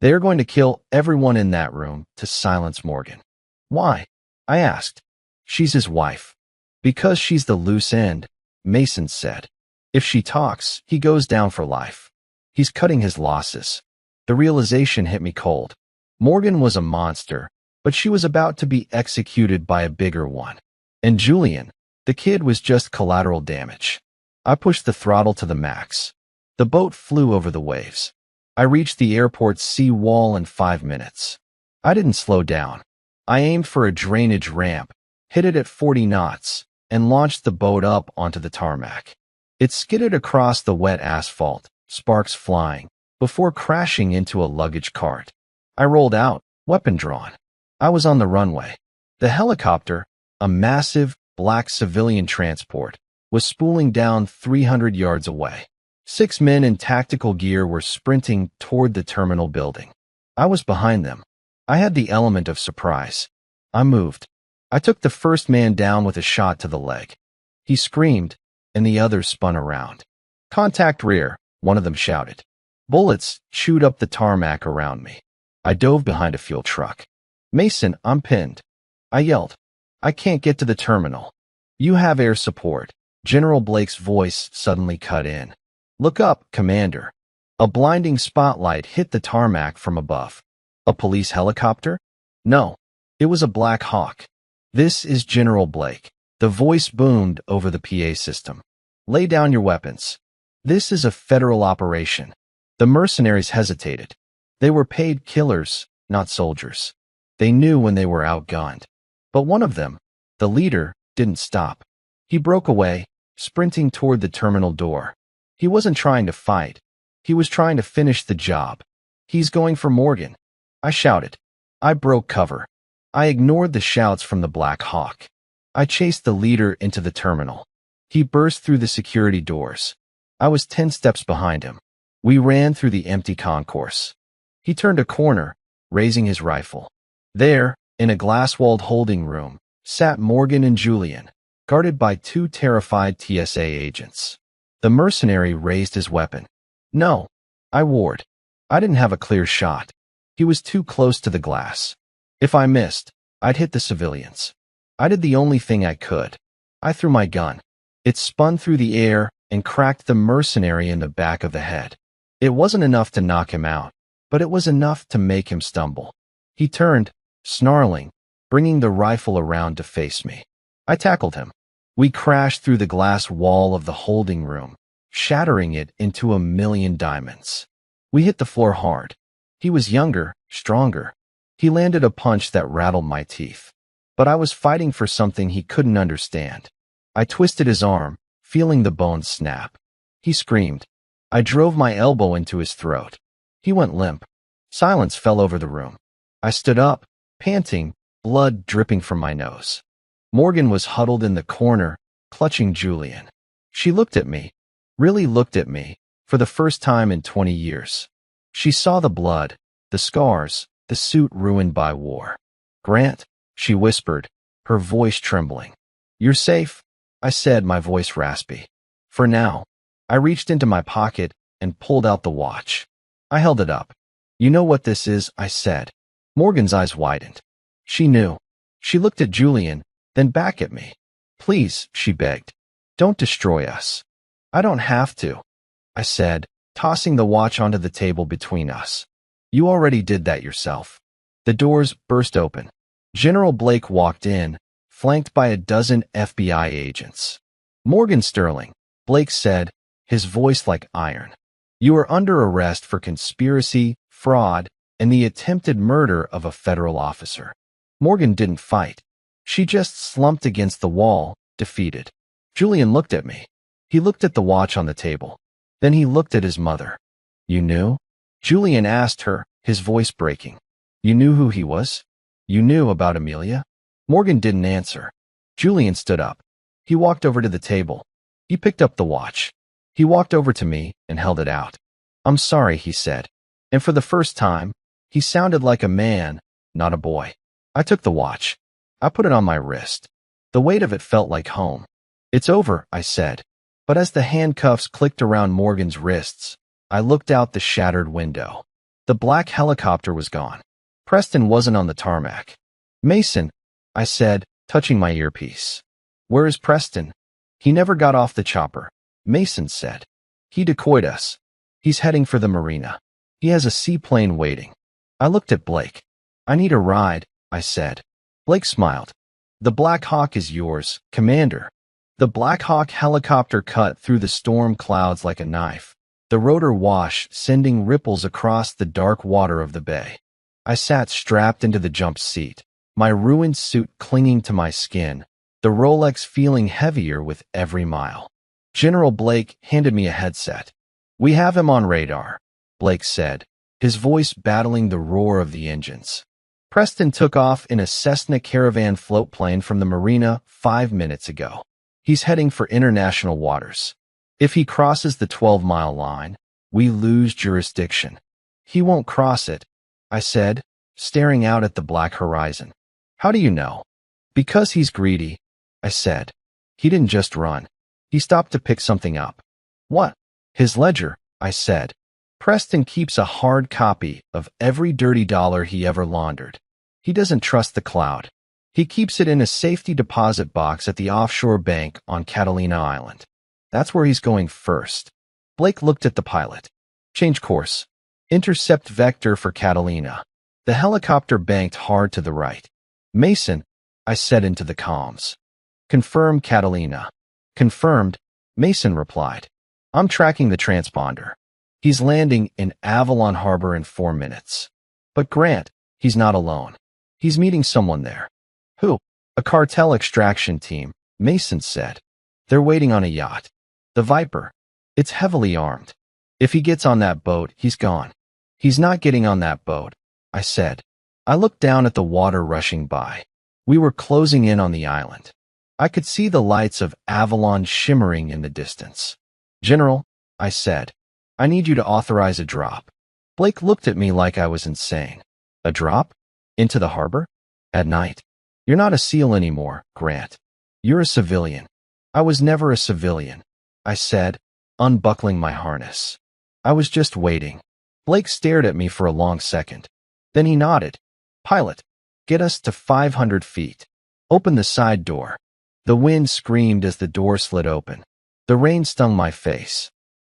They are going to kill everyone in that room to silence Morgan." "Why?" I asked. "She's his wife." Because she's the loose end, Mason said. If she talks, he goes down for life. He's cutting his losses. The realization hit me cold. Morgan was a monster, but she was about to be executed by a bigger one. And Julian, the kid, was just collateral damage. I pushed the throttle to the max. The boat flew over the waves. I reached the airport's sea wall in 5 minutes. I didn't slow down. I aimed for a drainage ramp, hit it at 40 knots, and launched the boat up onto the tarmac. It skidded across the wet asphalt, sparks flying, before crashing into a luggage cart. I rolled out, weapon drawn. I was on the runway. The helicopter, a massive, black civilian transport, was spooling down 300 yards away. 6 men in tactical gear were sprinting toward the terminal building. I was behind them. I had the element of surprise. I moved. I took the first man down with a shot to the leg. He screamed, and the others spun around. "Contact rear," one of them shouted. Bullets chewed up the tarmac around me. I dove behind a fuel truck. "Mason, I'm pinned," I yelled. "I can't get to the terminal." "You have air support." General Blake's voice suddenly cut in. "Look up, Commander." A blinding spotlight hit the tarmac from above. A police helicopter? No, it was a Black Hawk. "This is General Blake." The voice boomed over the PA system. "Lay down your weapons. This is a federal operation." The mercenaries hesitated. They were paid killers, not soldiers. They knew when they were outgunned. But one of them, the leader, didn't stop. He broke away, sprinting toward the terminal door. He wasn't trying to fight. He was trying to finish the job. "He's going for Morgan," I shouted. I broke cover. I ignored the shouts from the Black Hawk. I chased the leader into the terminal. He burst through the security doors. I was 10 steps behind him. We ran through the empty concourse. He turned a corner, raising his rifle. There, in a glass-walled holding room, sat Morgan and Julian, guarded by 2 terrified TSA agents. The mercenary raised his weapon. "No," I warned. I didn't have a clear shot. He was too close to the glass. If I missed, I'd hit the civilians. I did the only thing I could. I threw my gun. It spun through the air and cracked the mercenary in the back of the head. It wasn't enough to knock him out, but it was enough to make him stumble. He turned, snarling, bringing the rifle around to face me. I tackled him. We crashed through the glass wall of the holding room, shattering it into a million diamonds. We hit the floor hard. He was younger, stronger. He landed a punch that rattled my teeth. But I was fighting for something he couldn't understand. I twisted his arm, feeling the bones snap. He screamed. I drove my elbow into his throat. He went limp. Silence fell over the room. I stood up, panting, blood dripping from my nose. Morgan was huddled in the corner, clutching Julian. She looked at me, really looked at me, for the first time in 20 years. She saw the blood, the scars, the suit ruined by war. "Grant," she whispered, her voice trembling. "You're safe," I said, my voice raspy. "For now." I reached into my pocket and pulled out the watch. I held it up. "You know what this is," I said. Morgan's eyes widened. She knew. She looked at Julian, then back at me. "Please," she begged. "Don't destroy us." "I don't have to," I said, tossing the watch onto the table between us. "You already did that yourself." The doors burst open. General Blake walked in, flanked by a dozen FBI agents. "Morgan Sterling," Blake said, his voice like iron. "You are under arrest for conspiracy, fraud, and the attempted murder of a federal officer." Morgan didn't fight. She just slumped against the wall, defeated. Julian looked at me. He looked at the watch on the table. Then he looked at his mother. "You knew?" Julian asked her, his voice breaking. "You knew who he was? You knew about Amelia?" Morgan didn't answer. Julian stood up. He walked over to the table. He picked up the watch. He walked over to me and held it out. "I'm sorry," he said. And for the first time, he sounded like a man, not a boy. I took the watch. I put it on my wrist. The weight of it felt like home. "It's over," I said. But as the handcuffs clicked around Morgan's wrists, I looked out the shattered window. The black helicopter was gone. Preston wasn't on the tarmac. "Mason," I said, touching my earpiece. Where is Preston? He never got off the chopper, Mason said. He decoyed us. He's heading for the marina. He has a seaplane waiting. I looked at Blake. I need a ride, I said. Blake smiled. The Black Hawk is yours, Commander. The Black Hawk helicopter cut through the storm clouds like a knife. The rotor washed, sending ripples across the dark water of the bay. I sat strapped into the jump seat, my ruined suit clinging to my skin, the Rolex feeling heavier with every mile. General Blake handed me a headset. We have him on radar, Blake said, his voice battling the roar of the engines. Preston took off in a Cessna Caravan floatplane from the marina 5 minutes ago. He's heading for international waters. If he crosses the 12-mile line, we lose jurisdiction. He won't cross it, I said, staring out at the black horizon. How do you know? Because he's greedy, I said. He didn't just run. He stopped to pick something up. What? His ledger, I said. Preston keeps a hard copy of every dirty dollar he ever laundered. He doesn't trust the cloud. He keeps it in a safety deposit box at the offshore bank on Catalina Island. That's where he's going first. Blake looked at the pilot. Change course. Intercept vector for Catalina. The helicopter banked hard to the right. Mason, I said into the comms. Confirm Catalina. Confirmed, Mason replied. I'm tracking the transponder. He's landing in Avalon Harbor in 4 minutes. But Grant, he's not alone. He's meeting someone there. Who? A cartel extraction team, Mason said. They're waiting on a yacht. The Viper. It's heavily armed. If he gets on that boat, he's gone. He's not getting on that boat, I said. I looked down at the water rushing by. We were closing in on the island. I could see the lights of Avalon shimmering in the distance. General, I said, I need you to authorize a drop. Blake looked at me like I was insane. A drop? Into the harbor? At night? You're not a SEAL anymore, Grant. You're a civilian. I was never a civilian, I said, unbuckling my harness. I was just waiting. Blake stared at me for a long second. Then he nodded. Pilot, get us to 500 feet. Open the side door. The wind screamed as the door slid open. The rain stung my face.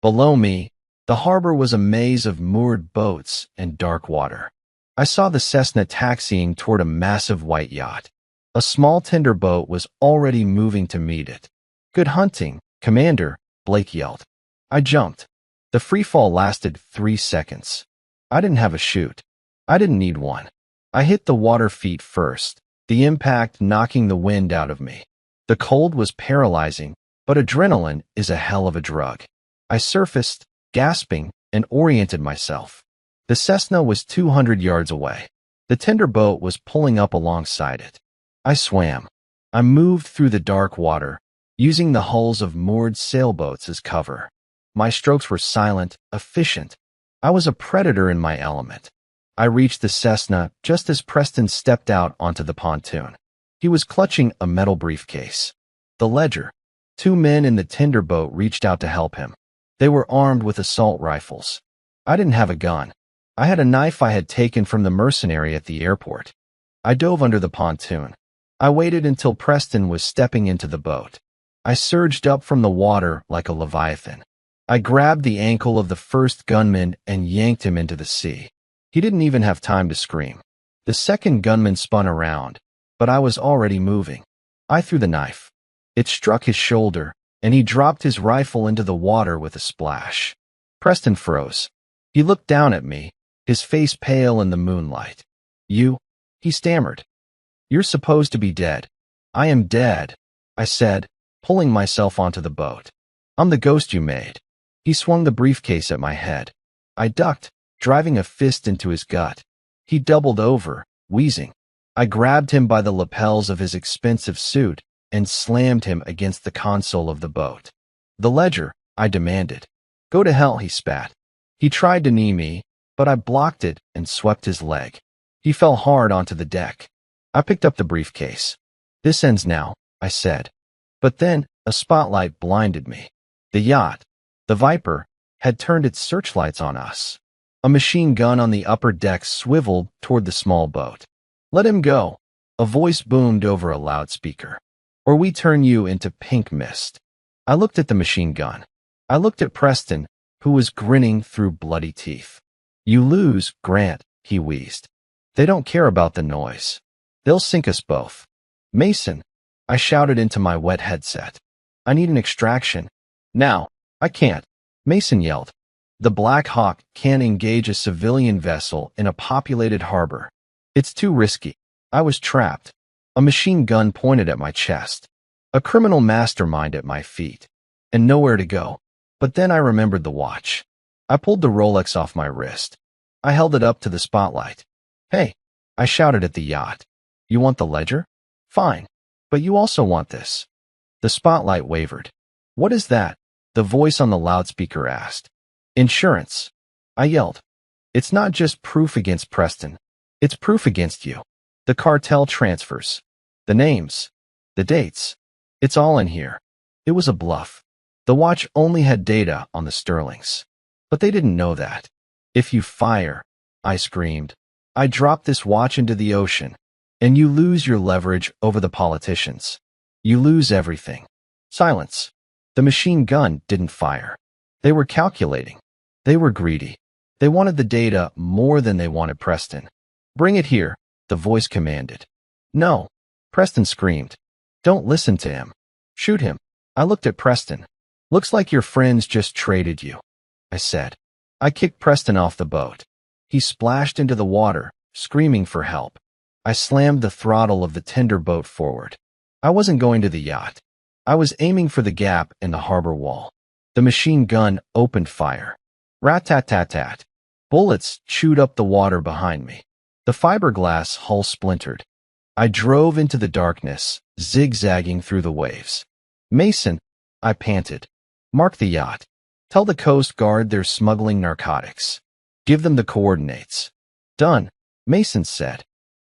Below me, the harbor was a maze of moored boats and dark water. I saw the Cessna taxiing toward a massive white yacht. A small tender boat was already moving to meet it. Good hunting, Commander, Blake yelled. I jumped. The freefall lasted 3 seconds. I didn't have a chute. I didn't need one. I hit the water feet first, the impact knocking the wind out of me. The cold was paralyzing, but adrenaline is a hell of a drug. I surfaced, gasping, and oriented myself. The Cessna was 200 yards away. The tender boat was pulling up alongside it. I swam. I moved through the dark water, using the hulls of moored sailboats as cover. My strokes were silent, efficient. I was a predator in my element. I reached the Cessna just as Preston stepped out onto the pontoon. He was clutching a metal briefcase. The ledger. 2 men in the tender boat reached out to help him. They were armed with assault rifles. I didn't have a gun. I had a knife I had taken from the mercenary at the airport. I dove under the pontoon. I waited until Preston was stepping into the boat. I surged up from the water like a leviathan. I grabbed the ankle of the first gunman and yanked him into the sea. He didn't even have time to scream. The second gunman spun around, but I was already moving. I threw the knife. It struck his shoulder, and he dropped his rifle into the water with a splash. Preston froze. He looked down at me, his face pale in the moonlight. You? He stammered. You're supposed to be dead. I am dead, I said, pulling myself onto the boat. I'm the ghost you made. He swung the briefcase at my head. I ducked, driving a fist into his gut. He doubled over, wheezing. I grabbed him by the lapels of his expensive suit and slammed him against the console of the boat. The ledger, I demanded. Go to hell, he spat. He tried to knee me, but I blocked it and swept his leg. He fell hard onto the deck. I picked up the briefcase. This ends now, I said. But then, a spotlight blinded me. The yacht, the Viper, had turned its searchlights on us. A machine gun on the upper deck swiveled toward the small boat. Let him go, a voice boomed over a loudspeaker. or we turn you into pink mist. I looked at the machine gun. I looked at Preston, who was grinning through bloody teeth. You lose, Grant, he wheezed. They don't care about the noise. They'll sink us both. Mason, I shouted into my wet headset. I need an extraction. Now. I can't. Mason yelled. The Black Hawk can't engage a civilian vessel in a populated harbor. It's too risky. I was trapped. A machine gun pointed at my chest. A criminal mastermind at my feet. And nowhere to go. But then I remembered the watch. I pulled the Rolex off my wrist. I held it up to the spotlight. Hey, I shouted at the yacht. You want the ledger? Fine. But you also want this. The spotlight wavered. What is that? The voice on the loudspeaker asked. Insurance. I yelled. It's not just proof against Preston. It's proof against you. The cartel transfers. The names. The dates. It's all in here. It was a bluff. The watch only had data on the Sterlings. But they didn't know that. If you fire, I screamed, I drop this watch into the ocean, and you lose your leverage over the politicians. You lose everything. Silence. The machine gun didn't fire. They were calculating. They were greedy. They wanted the data more than they wanted Preston. Bring it here, the voice commanded. No. Preston screamed. Don't listen to him. Shoot him. I looked at Preston. Looks like your friends just traded you, I said. I kicked Preston off the boat. He splashed into the water, screaming for help. I slammed the throttle of the tender boat forward. I wasn't going to the yacht. I was aiming for the gap in the harbor wall. The machine gun opened fire. Rat-tat-tat-tat. Bullets chewed up the water behind me. The fiberglass hull splintered. I drove into the darkness, zigzagging through the waves. Mason, I panted. Mark the yacht. Tell the Coast Guard they're smuggling narcotics. Give them the coordinates. Done, Mason said.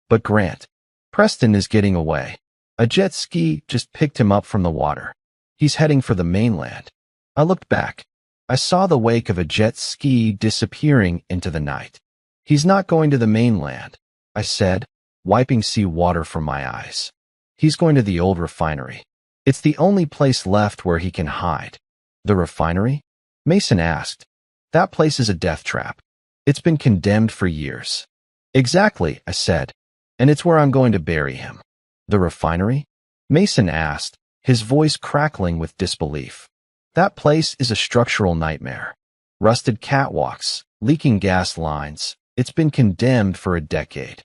But Grant, Preston is getting away. A jet ski just picked him up from the water. He's heading for the mainland. I looked back. I saw the wake of a jet ski disappearing into the night. He's not going to the mainland, I said, wiping sea water from my eyes. He's going to the old refinery. It's the only place left where he can hide. The refinery? Mason asked. That place is a death trap. It's been condemned for years. Exactly, I said. And it's where I'm going to bury him. The refinery? Mason asked, his voice crackling with disbelief. That place is a structural nightmare. Rusted catwalks, leaking gas lines. It's been condemned for a decade.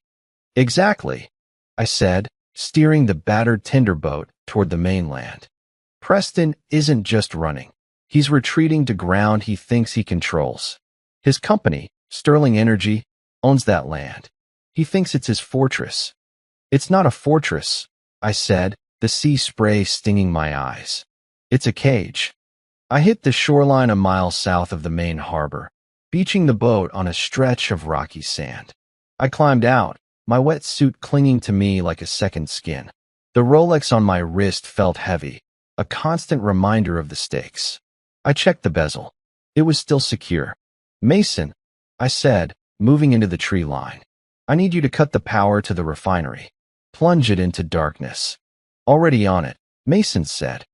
Exactly, I said, steering the battered tender boat toward the mainland. Preston isn't just running. He's retreating to ground he thinks he controls. His company, Sterling Energy, owns that land. He thinks it's his fortress. It's not a fortress, I said, the sea spray stinging my eyes. It's a cage. I hit the shoreline a mile south of the main harbor, beaching the boat on a stretch of rocky sand. I climbed out, my wet suit clinging to me like a second skin. The Rolex on my wrist felt heavy, a constant reminder of the stakes. I checked the bezel. It was still secure. Mason, I said, moving into the tree line. I need you to cut the power to the refinery. Plunge it into darkness. Already on it, Mason said.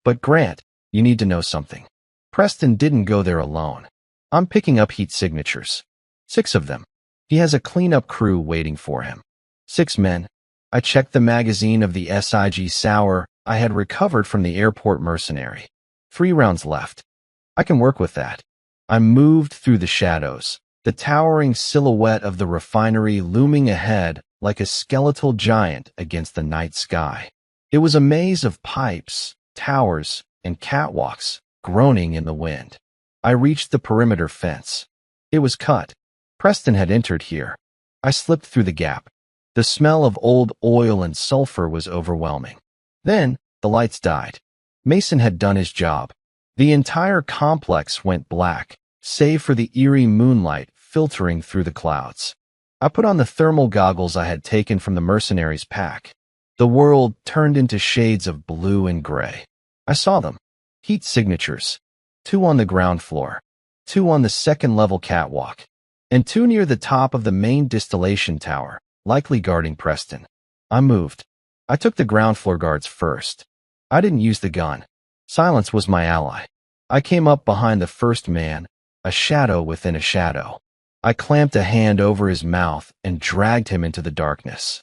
But Grant, you need to know something. Preston didn't go there alone. I'm picking up heat signatures. 6 of them. He has a cleanup crew waiting for him. 6 men. I checked the magazine of the SIG Sour I had recovered from the airport mercenary. 3 rounds left. I can work with that. I moved through the shadows, the towering silhouette of the refinery looming ahead like a skeletal giant against the night sky. It was a maze of pipes, towers, and catwalks groaning in the wind. I reached the perimeter fence. It was cut. Preston had entered here. I slipped through the gap. The smell of old oil and sulfur was overwhelming. Then, the lights died. Mason had done his job. The entire complex went black, save for the eerie moonlight filtering through the clouds. I put on the thermal goggles I had taken from the mercenaries' pack. The world turned into shades of blue and gray. I saw them. Heat signatures. 2 on the ground floor, 2 on the second-level catwalk, and 2 near the top of the main distillation tower, likely guarding Preston. I moved. I took the ground floor guards first. I didn't use the gun. Silence was my ally. I came up behind the first man, a shadow within a shadow. I clamped a hand over his mouth and dragged him into the darkness.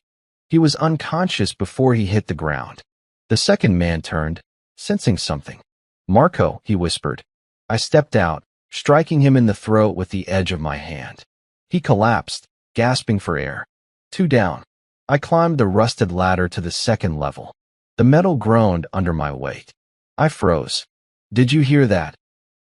He was unconscious before he hit the ground. The second man turned, sensing something. "Marco," he whispered. I stepped out, striking him in the throat with the edge of my hand. He collapsed, gasping for air. 2 down. I climbed the rusted ladder to the second level. The metal groaned under my weight. I froze. "Did you hear that?"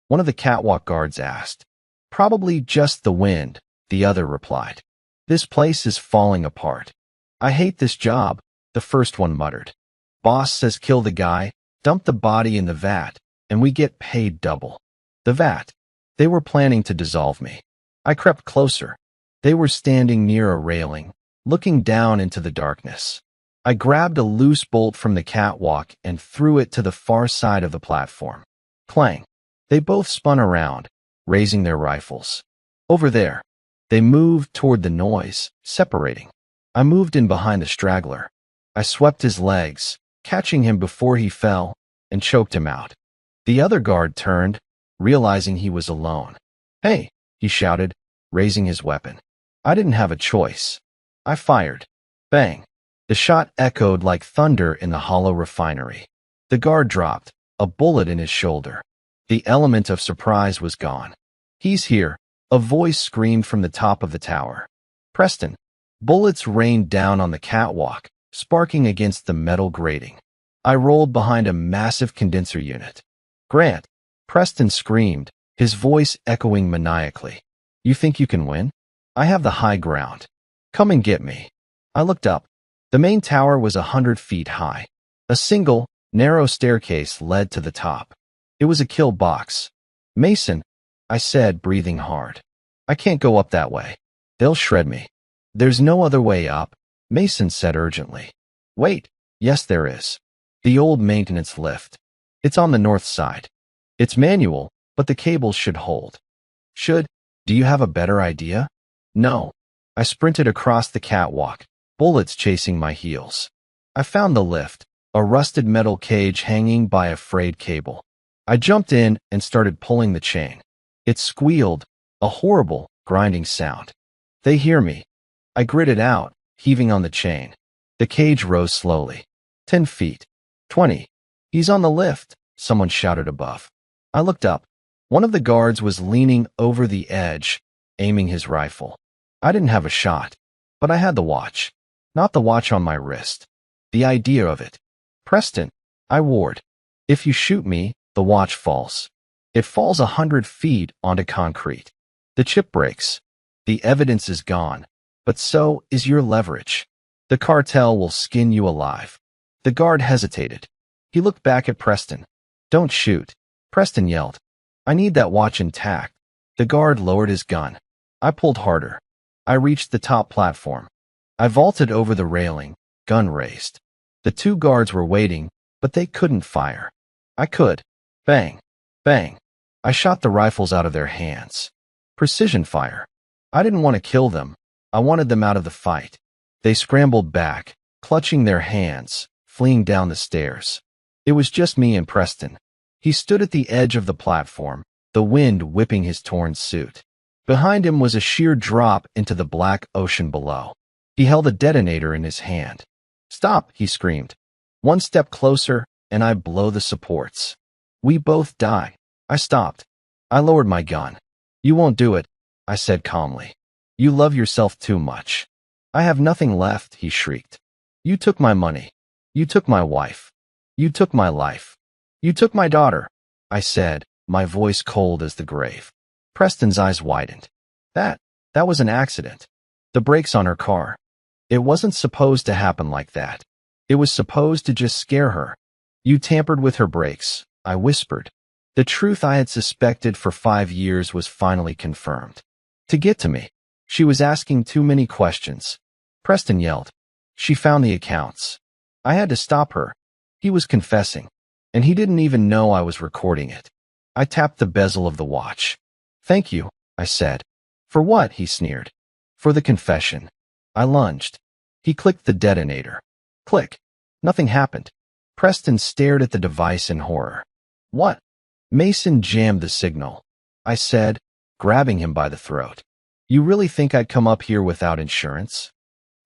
one of the catwalk guards asked. "Probably just the wind," the other replied. "This place is falling apart." "I hate this job," the first one muttered. "Boss says kill the guy, dump the body in the vat, and we get paid double." The vat. They were planning to dissolve me. I crept closer. They were standing near a railing, looking down into the darkness. I grabbed a loose bolt from the catwalk and threw it to the far side of the platform. Clang. They both spun around, raising their rifles. "Over there." They moved toward the noise, separating. I moved in behind the straggler. I swept his legs, catching him before he fell, and choked him out. The other guard turned, realizing he was alone. "Hey," he shouted, raising his weapon. I didn't have a choice. I fired. Bang. The shot echoed like thunder in the hollow refinery. The guard dropped, a bullet in his shoulder. The element of surprise was gone. "He's here," a voice screamed from the top of the tower. "Preston." Bullets rained down on the catwalk, sparking against the metal grating. I rolled behind a massive condenser unit. "Grant," Preston screamed, his voice echoing maniacally. "You think you can win? I have the high ground. Come and get me." I looked up. The main tower was 100 feet high. A single, narrow staircase led to the top. It was a kill box. "Mason," I said, breathing hard. "I can't go up that way. They'll shred me." "There's no other way up," Mason said urgently. "Wait." "Yes, there is. The old maintenance lift. It's on the north side. It's manual, but the cables should hold." "Should? Do you have a better idea?" "No." I sprinted across the catwalk, bullets chasing my heels. I found the lift, a rusted metal cage hanging by a frayed cable. I jumped in and started pulling the chain. It squealed, a horrible, grinding sound. "They hear me." I gritted out, heaving on the chain. The cage rose slowly. 10 feet. 20. "He's on the lift," someone shouted above. I looked up. One of the guards was leaning over the edge, aiming his rifle. I didn't have a shot, but I had the watch. Not the watch on my wrist. The idea of it. "Preston," I warned. "If you shoot me, the watch falls. It falls 100 feet onto concrete. The chip breaks. The evidence is gone, but so is your leverage. The cartel will skin you alive." The guard hesitated. He looked back at Preston. "Don't shoot," Preston yelled. "I need that watch intact." The guard lowered his gun. I pulled harder. I reached the top platform. I vaulted over the railing, gun raised. The 2 guards were waiting, but they couldn't fire. I could. Bang. Bang. I shot the rifles out of their hands. Precision fire. I didn't want to kill them. I wanted them out of the fight. They scrambled back, clutching their hands, fleeing down the stairs. It was just me and Preston. He stood at the edge of the platform, the wind whipping his torn suit. Behind him was a sheer drop into the black ocean below. He held a detonator in his hand. "Stop," he screamed. "One step closer, and I blow the supports. We both die." I stopped. I lowered my gun. "You won't do it," I said calmly. "You love yourself too much." "I have nothing left," he shrieked. "You took my money. You took my wife. You took my life. You took my daughter," I said, my voice cold as the grave. Preston's eyes widened. That was an accident. The brakes on her car. It wasn't supposed to happen like that. It was supposed to just scare her." "You tampered with her brakes," I whispered. The truth I had suspected for 5 years was finally confirmed. To get to me, she was asking too many questions. Preston yelled. "She found the accounts." I had to stop her. He was confessing, and he didn't even know I was recording it. I tapped the bezel of the watch. "Thank you," I said. "For what?" he sneered. "For the confession." I lunged. He clicked the detonator. Click. Nothing happened. Preston stared at the device in horror. What? Mason jammed the signal, I said, grabbing him by the throat. You really think I'd come up here without insurance?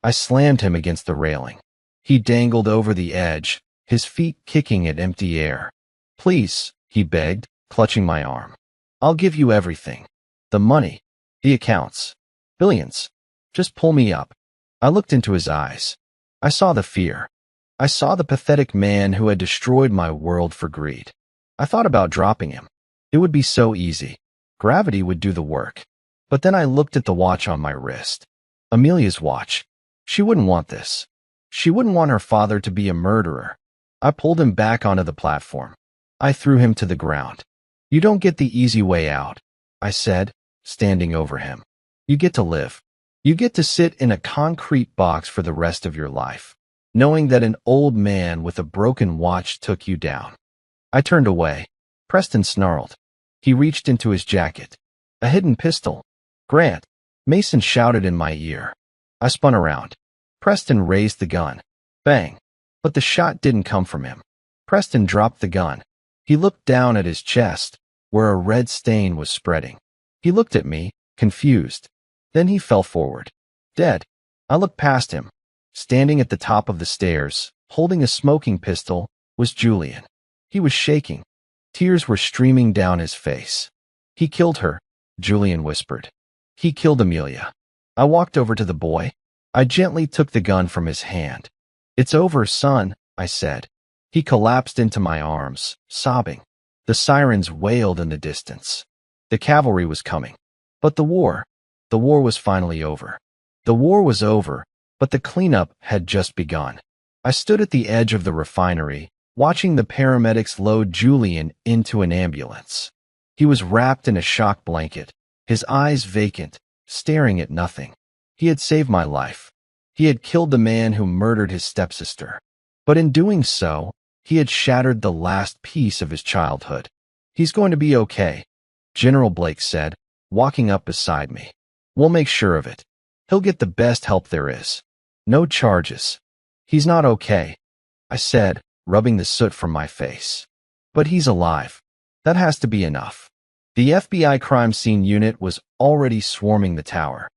I slammed him against the railing. He dangled over the edge, his feet kicking at empty air. Please, he begged, clutching my arm. I'll give you everything. The money. The accounts. Billions. Just pull me up. I looked into his eyes. I saw the fear. I saw the pathetic man who had destroyed my world for greed. I thought about dropping him. It would be so easy. Gravity would do the work. But then I looked at the watch on my wrist. Amelia's watch. She wouldn't want this. She wouldn't want her father to be a murderer. I pulled him back onto the platform. I threw him to the ground. You don't get the easy way out, I said, standing over him. You get to live. You get to sit in a concrete box for the rest of your life, knowing that an old man with a broken watch took you down. I turned away. Preston snarled. He reached into his jacket. A hidden pistol. Grant. Mason shouted in my ear. I spun around. Preston raised the gun. Bang. But the shot didn't come from him. Preston dropped the gun. He looked down at his chest, where a red stain was spreading. He looked at me, confused. Then he fell forward. Dead. I looked past him. Standing at the top of the stairs, holding a smoking pistol, was Julian. He was shaking. Tears were streaming down his face. He killed her, Julian whispered. He killed Amelia. I walked over to the boy. I gently took the gun from his hand. It's over, son, I said. He collapsed into my arms, sobbing. The sirens wailed in the distance. The cavalry was coming. But the war was finally over. The war was over, but the cleanup had just begun. I stood at the edge of the refinery, watching the paramedics load Julian into an ambulance. He was wrapped in a shock blanket, his eyes vacant, staring at nothing. He had saved my life. He had killed the man who murdered his stepsister. But in doing so, he had shattered the last piece of his childhood. He's going to be okay, General Blake said, walking up beside me. We'll make sure of it. He'll get the best help there is. No charges. He's not okay, I said, rubbing the soot from my face. But he's alive. That has to be enough. The FBI crime scene unit was already swarming the tower.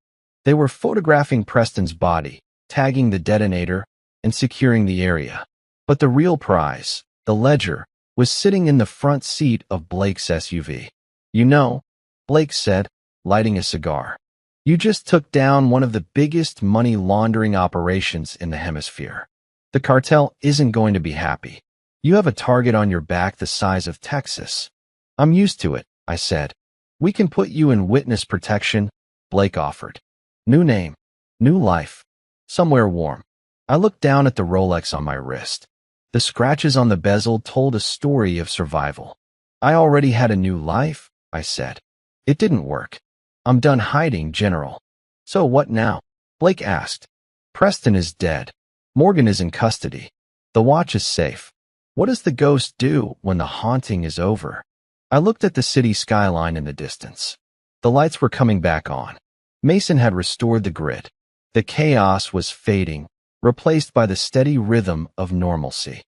They were photographing Preston's body, tagging the detonator, and securing the area. But the real prize, the ledger, was sitting in the front seat of Blake's SUV. You know, Blake said, lighting a cigar. You just took down one of the biggest money laundering operations in the hemisphere. The cartel isn't going to be happy. You have a target on your back the size of Texas. I'm used to it, I said. We can put you in witness protection, Blake offered. New name, new life, somewhere warm. I looked down at the Rolex on my wrist. The scratches on the bezel told a story of survival. I already had a new life, I said. It didn't work. I'm done hiding, General. So what now? Blake asked. Preston is dead. Morgan is in custody. The watch is safe. What does the ghost do when the haunting is over? I looked at the city skyline in the distance. The lights were coming back on. Mason had restored the grid. The chaos was fading, replaced by the steady rhythm of normalcy.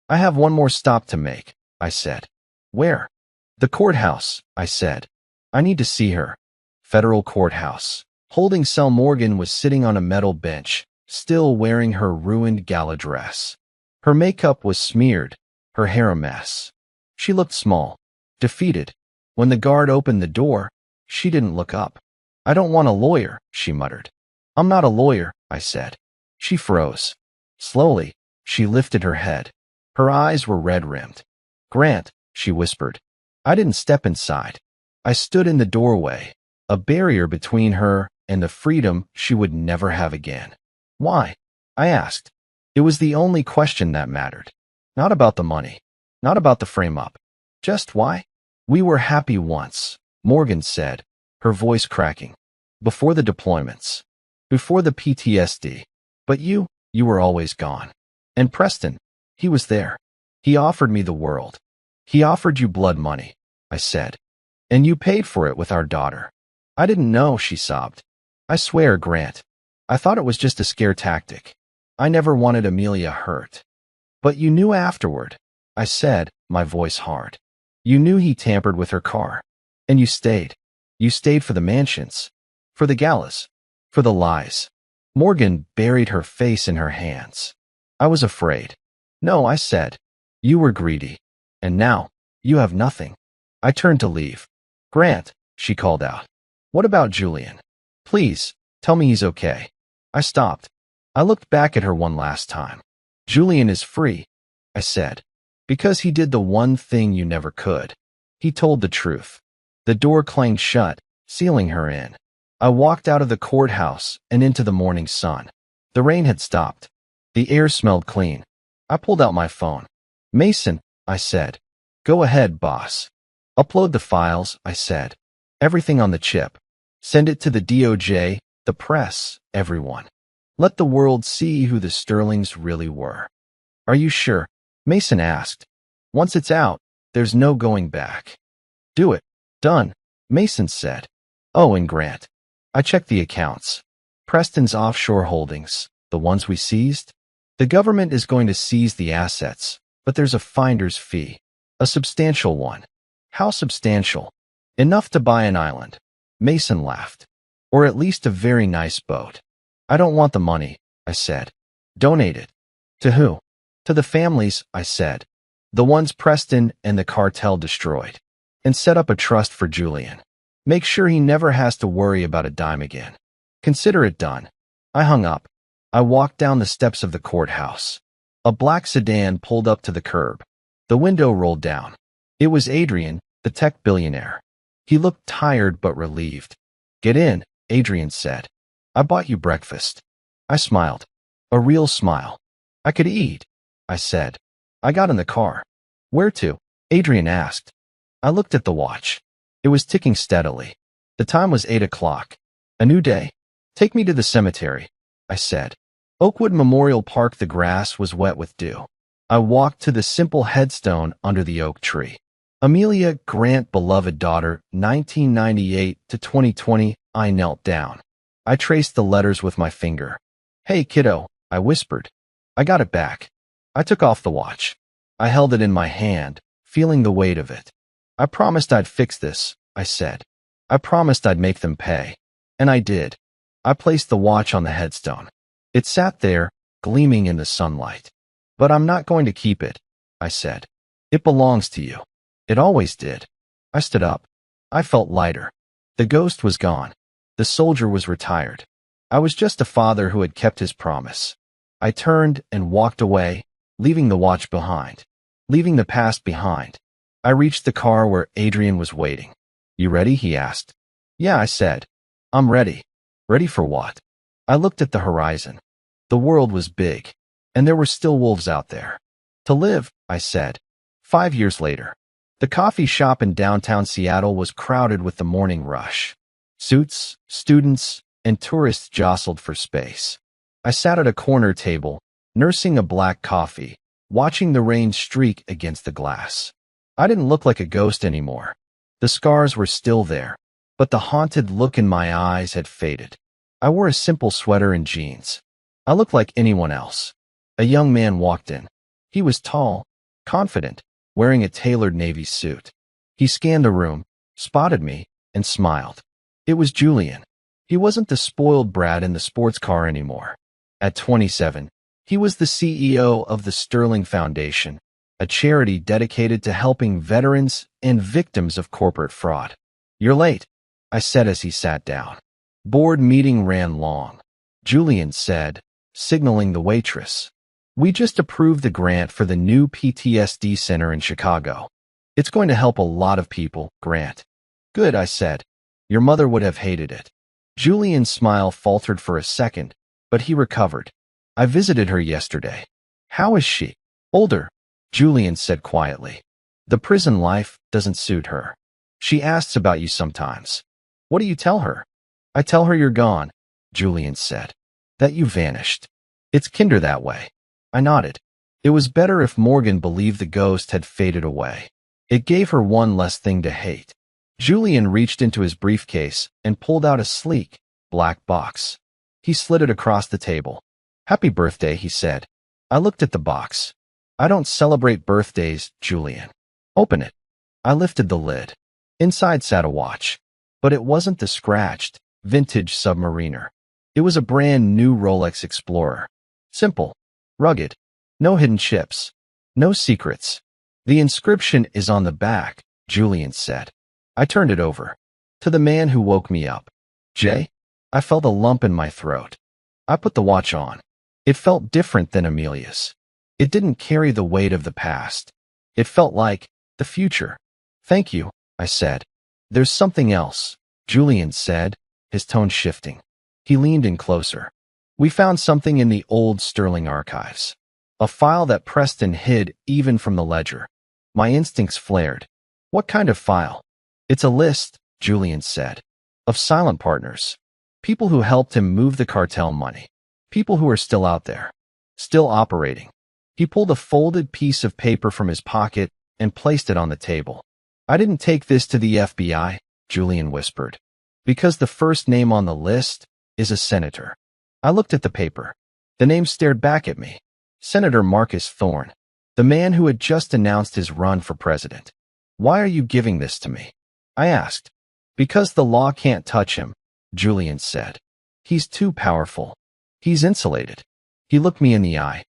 I have one more stop to make, I said. Where? The courthouse, I said. I need to see her. Federal courthouse. Holding cell Morgan was sitting on a metal bench, still wearing her ruined gala dress. Her makeup was smeared, her hair a mess. She looked small, defeated. When the guard opened the door, she didn't look up. I don't want a lawyer, she muttered. I'm not a lawyer, I said. She froze. Slowly, she lifted her head. Her eyes were red-rimmed. Grant, she whispered. I didn't step inside. I stood in the doorway, a barrier between her and the freedom she would never have again. Why? I asked. It was the only question that mattered. Not about the money. Not about the frame-up. Just why? We were happy once, Morgan said, her voice cracking. Before the deployments. Before the PTSD. But you were always gone. And Preston, he was there. He offered me the world. He offered you blood money, I said. And you paid for it with our daughter. I didn't know, she sobbed. I swear, Grant. I thought it was just a scare tactic. I never wanted Amelia hurt. But you knew afterward, I said, my voice hard. You knew he tampered with her car. And you stayed. You stayed for the mansions, for the galas, for the lies. Morgan buried her face in her hands. I was afraid. No, I said. You were greedy. And now, you have nothing. I turned to leave. Grant, she called out. What about Julian? Please, tell me he's okay. I stopped. I looked back at her one last time. Julian is free, I said. Because he did the one thing you never could. He told the truth. The door clanged shut, sealing her in. I walked out of the courthouse and into the morning sun. The rain had stopped. The air smelled clean. I pulled out my phone. Mason, I said. Go ahead, boss. Upload the files, I said. Everything on the chip. Send it to the DOJ, the press, everyone. Let the world see who the Sterlings really were. Are you sure? Mason asked. Once it's out, there's no going back. Do it. Done, Mason said. Oh, and Grant. I checked the accounts. Preston's offshore holdings, the ones we seized. The government is going to seize the assets, but there's a finder's fee. A substantial one. How substantial? Enough to buy an island. Mason laughed. Or at least a very nice boat. I don't want the money, I said. Donate it. To who? To the families, I said. The ones Preston and the cartel destroyed. And set up a trust for Julian. Make sure he never has to worry about a dime again. Consider it done. I hung up. I walked down the steps of the courthouse. A black sedan pulled up to the curb. The window rolled down. It was Adrian, the tech billionaire. He looked tired but relieved. Get in, Adrian said. I bought you breakfast. I smiled. A real smile. I could eat, I said. I got in the car. Where to? Adrian asked. I looked at the watch. It was ticking steadily. The time was 8 o'clock. A new day. Take me to the cemetery, I said. Oakwood Memorial Park. The grass was wet with dew. I walked to the simple headstone under the oak tree. Amelia Grant, beloved daughter, 1998 to 2020. I knelt down. I traced the letters with my finger. Hey, kiddo, I whispered. I got it back. I took off the watch. I held it in my hand, feeling the weight of it. I promised I'd fix this, I said. I promised I'd make them pay. And I did. I placed the watch on the headstone. It sat there, gleaming in the sunlight. But I'm not going to keep it, I said. It belongs to you. It always did. I stood up. I felt lighter. The ghost was gone. The soldier was retired. I was just a father who had kept his promise. I turned and walked away, leaving the watch behind, leaving the past behind. I reached the car where Adrian was waiting. You ready? He asked. Yeah, I said. I'm ready. Ready for what? I looked at the horizon. The world was big, and there were still wolves out there. To live, I said. 5 years later. The coffee shop in downtown Seattle was crowded with the morning rush. Suits, students, and tourists jostled for space. I sat at a corner table, nursing a black coffee, watching the rain streak against the glass. I didn't look like a ghost anymore. The scars were still there, but the haunted look in my eyes had faded. I wore a simple sweater and jeans. I looked like anyone else. A young man walked in. He was tall, confident, wearing a tailored navy suit. He scanned the room, spotted me, and smiled. It was Julian. He wasn't the spoiled brat in the sports car anymore. At 27, he was the CEO of the Sterling Foundation, a charity dedicated to helping veterans and victims of corporate fraud. You're late, I said as he sat down. Board meeting ran long. Julian said, signaling the waitress. We just approved the grant for the new PTSD center in Chicago. It's going to help a lot of people, Grant. Good, I said. Your mother would have hated it. Julian's smile faltered for a second, but he recovered. I visited her yesterday. How is she? Older, Julian said quietly. The prison life doesn't suit her. She asks about you sometimes. What do you tell her? I tell her you're gone, Julian said. That you vanished. It's kinder that way. I nodded. It was better if Morgan believed the ghost had faded away. It gave her one less thing to hate. Julian reached into his briefcase and pulled out a sleek, black box. He slid it across the table. Happy birthday, he said. I looked at the box. I don't celebrate birthdays, Julian. Open it. I lifted the lid. Inside sat a watch. But it wasn't the scratched, vintage Submariner. It was a brand new Rolex Explorer. Simple. Rugged. No hidden chips. No secrets. The inscription is on the back, Julian said. I turned it over. To the man who woke me up. Jay? I felt a lump in my throat. I put the watch on. It felt different than Amelia's. It didn't carry the weight of the past. It felt like the future. Thank you, I said. There's something else, Julian said, his tone shifting. He leaned in closer. We found something in the old Sterling archives. A file that Preston hid even from the ledger. My instincts flared. What kind of file? It's a list, Julian said, of silent partners. People who helped him move the cartel money. People who are still out there. Still operating. He pulled a folded piece of paper from his pocket and placed it on the table. I didn't take this to the FBI, Julian whispered, because the first name on the list is a senator. I looked at the paper. The name stared back at me. Senator Marcus Thorne, the man who had just announced his run for president. Why are you giving this to me? I asked. Because the law can't touch him, Julian said. He's too powerful. He's insulated. He looked me in the eye.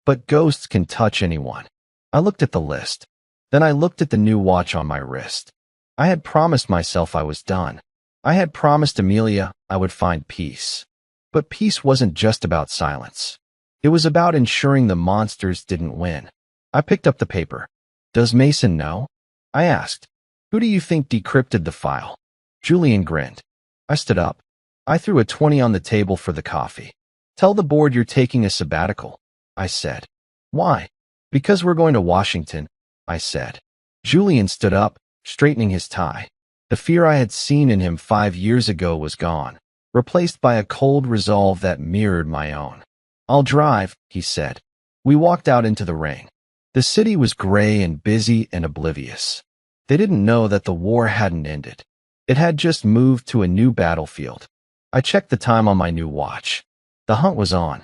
But ghosts can touch anyone. I looked at the list. Then I looked at the new watch on my wrist. I had promised myself I was done. I had promised Amelia I would find peace. But peace wasn't just about silence. It was about ensuring the monsters didn't win. I picked up the paper. Does Mason know? I asked. Who do you think decrypted the file? Julian grinned. I stood up. I threw a 20 on the table for the coffee. Tell the board you're taking a sabbatical, I said. Why? Because we're going to Washington, I said. Julian stood up, straightening his tie. The fear I had seen in him 5 years ago was gone, replaced by a cold resolve that mirrored my own. I'll drive, he said. We walked out into the rain. The city was gray and busy and oblivious. They didn't know that the war hadn't ended. It had just moved to a new battlefield. I checked the time on my new watch. The hunt was on.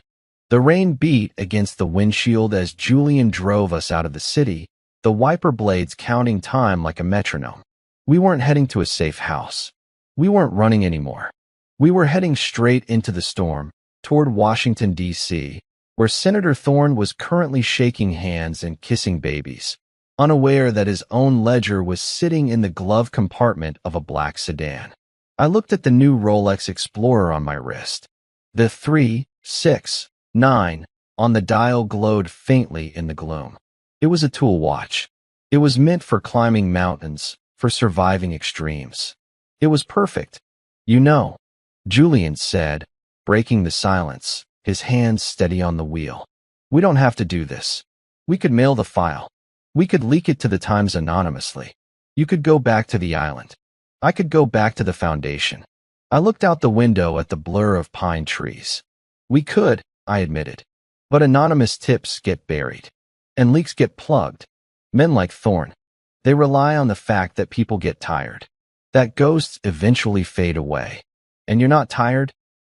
The rain beat against the windshield as Julian drove us out of the city, the wiper blades counting time like a metronome. We weren't heading to a safe house. We weren't running anymore. We were heading straight into the storm, toward Washington, D.C., where Senator Thorne was currently shaking hands and kissing babies, unaware that his own ledger was sitting in the glove compartment of a black sedan. I looked at the new Rolex Explorer on my wrist. The 369 on the dial glowed faintly in the gloom. It was a tool watch. It was meant for climbing mountains, for surviving extremes. It was perfect. You know, Julian said, breaking the silence, his hands steady on the wheel. We don't have to do this. We could mail the file. We could leak it to the Times anonymously. You could go back to the island. I could go back to the foundation. I looked out the window at the blur of pine trees. We could, I admitted. But anonymous tips get buried. And leaks get plugged. Men like Thorne, they rely on the fact that people get tired. That ghosts eventually fade away. And you're not tired?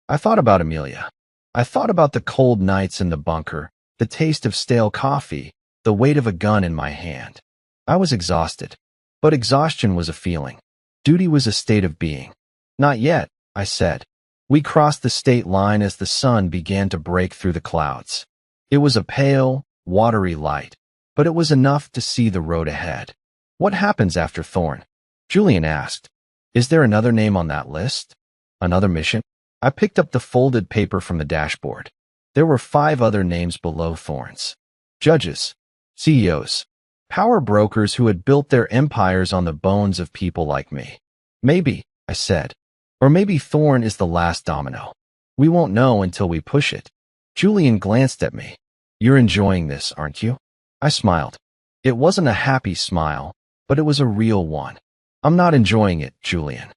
I thought about Amelia. I thought about the cold nights in the bunker, the taste of stale coffee, the weight of a gun in my hand. I was exhausted. But exhaustion was a feeling. Duty was a state of being. Not yet, I said. We crossed the state line as the sun began to break through the clouds. It was a pale, watery light, but it was enough to see the road ahead. What happens after Thorne? Julian asked. Is there another name on that list? Another mission? I picked up the folded paper from the dashboard. There were 5 other names below Thorne's. Judges, CEOs, power brokers who had built their empires on the bones of people like me. Maybe, I said. Or maybe Thorne is the last domino. We won't know until we push it. Julian glanced at me. You're enjoying this, aren't you? I smiled. It wasn't a happy smile, but it was a real one. I'm not enjoying it, Julian.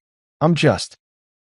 I'm just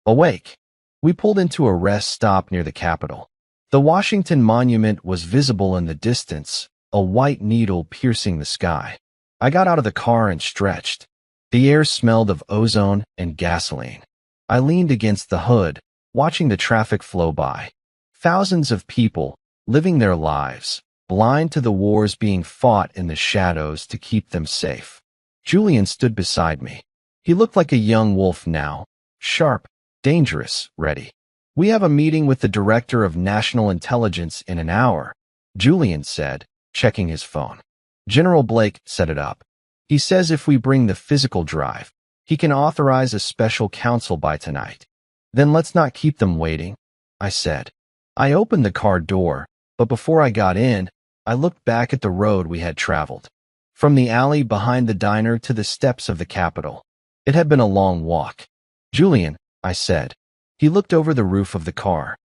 awake. We pulled into a rest stop near the Capitol. The Washington Monument was visible in the distance, a white needle piercing the sky. I got out of the car and stretched. The air smelled of ozone and gasoline. I leaned against the hood, watching the traffic flow by. Thousands of people, living their lives, blind to the wars being fought in the shadows to keep them safe. Julian stood beside me. He looked like a young wolf now, sharp, dangerous, ready. "We have a meeting with the Director of National Intelligence in an hour," Julian said, checking his phone. "General Blake set it up. He says if we bring the physical drive, he can authorize a special council by tonight." "Then let's not keep them waiting," I said. I opened the car door, but before I got in, I looked back at the road we had traveled. From the alley behind the diner to the steps of the Capitol. It had been a long walk. "Julian," I said. He looked over the roof of the car.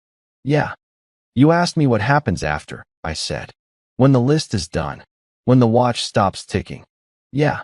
"Yeah." "You asked me what happens after," I said. "When the list is done. When the watch stops ticking." "Yeah."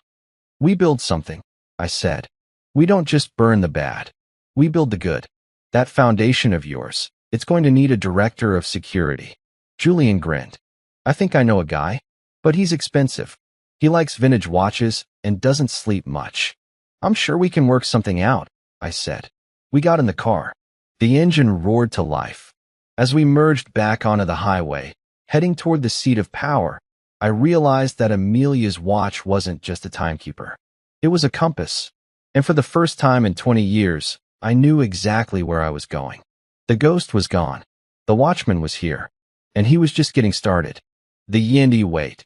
"We build something," I said. "We don't just burn the bad. We build the good. That foundation of yours, it's going to need a director of security." Julian grinned. "I think I know a guy, but he's expensive. He likes vintage watches and doesn't sleep much." "I'm sure we can work something out," I said. We got in the car. The engine roared to life. As we merged back onto the highway, heading toward the seat of power, I realized that Amelia's watch wasn't just a timekeeper. It was a compass. And for the first time in 20 years, I knew exactly where I was going. The ghost was gone. The watchman was here. And he was just getting started. The Yindi wait.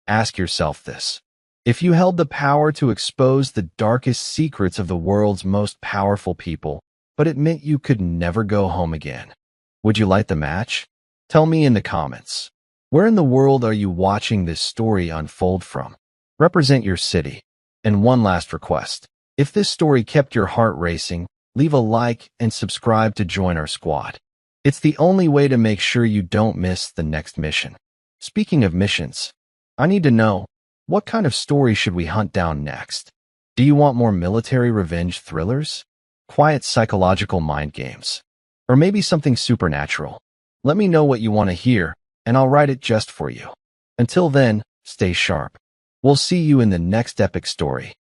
Ask yourself this. If you held the power to expose the darkest secrets of the world's most powerful people, but it meant you could never go home again, would you light the match? Tell me in the comments. Where in the world are you watching this story unfold from? Represent your city. And one last request. If this story kept your heart racing, leave a like and subscribe to join our squad. It's the only way to make sure you don't miss the next mission. Speaking of missions, I need to know, what kind of story should we hunt down next? Do you want more military revenge thrillers? Quiet psychological mind games? Or maybe something supernatural? Let me know what you want to hear, and I'll write it just for you. Until then, stay sharp. We'll see you in the next epic story.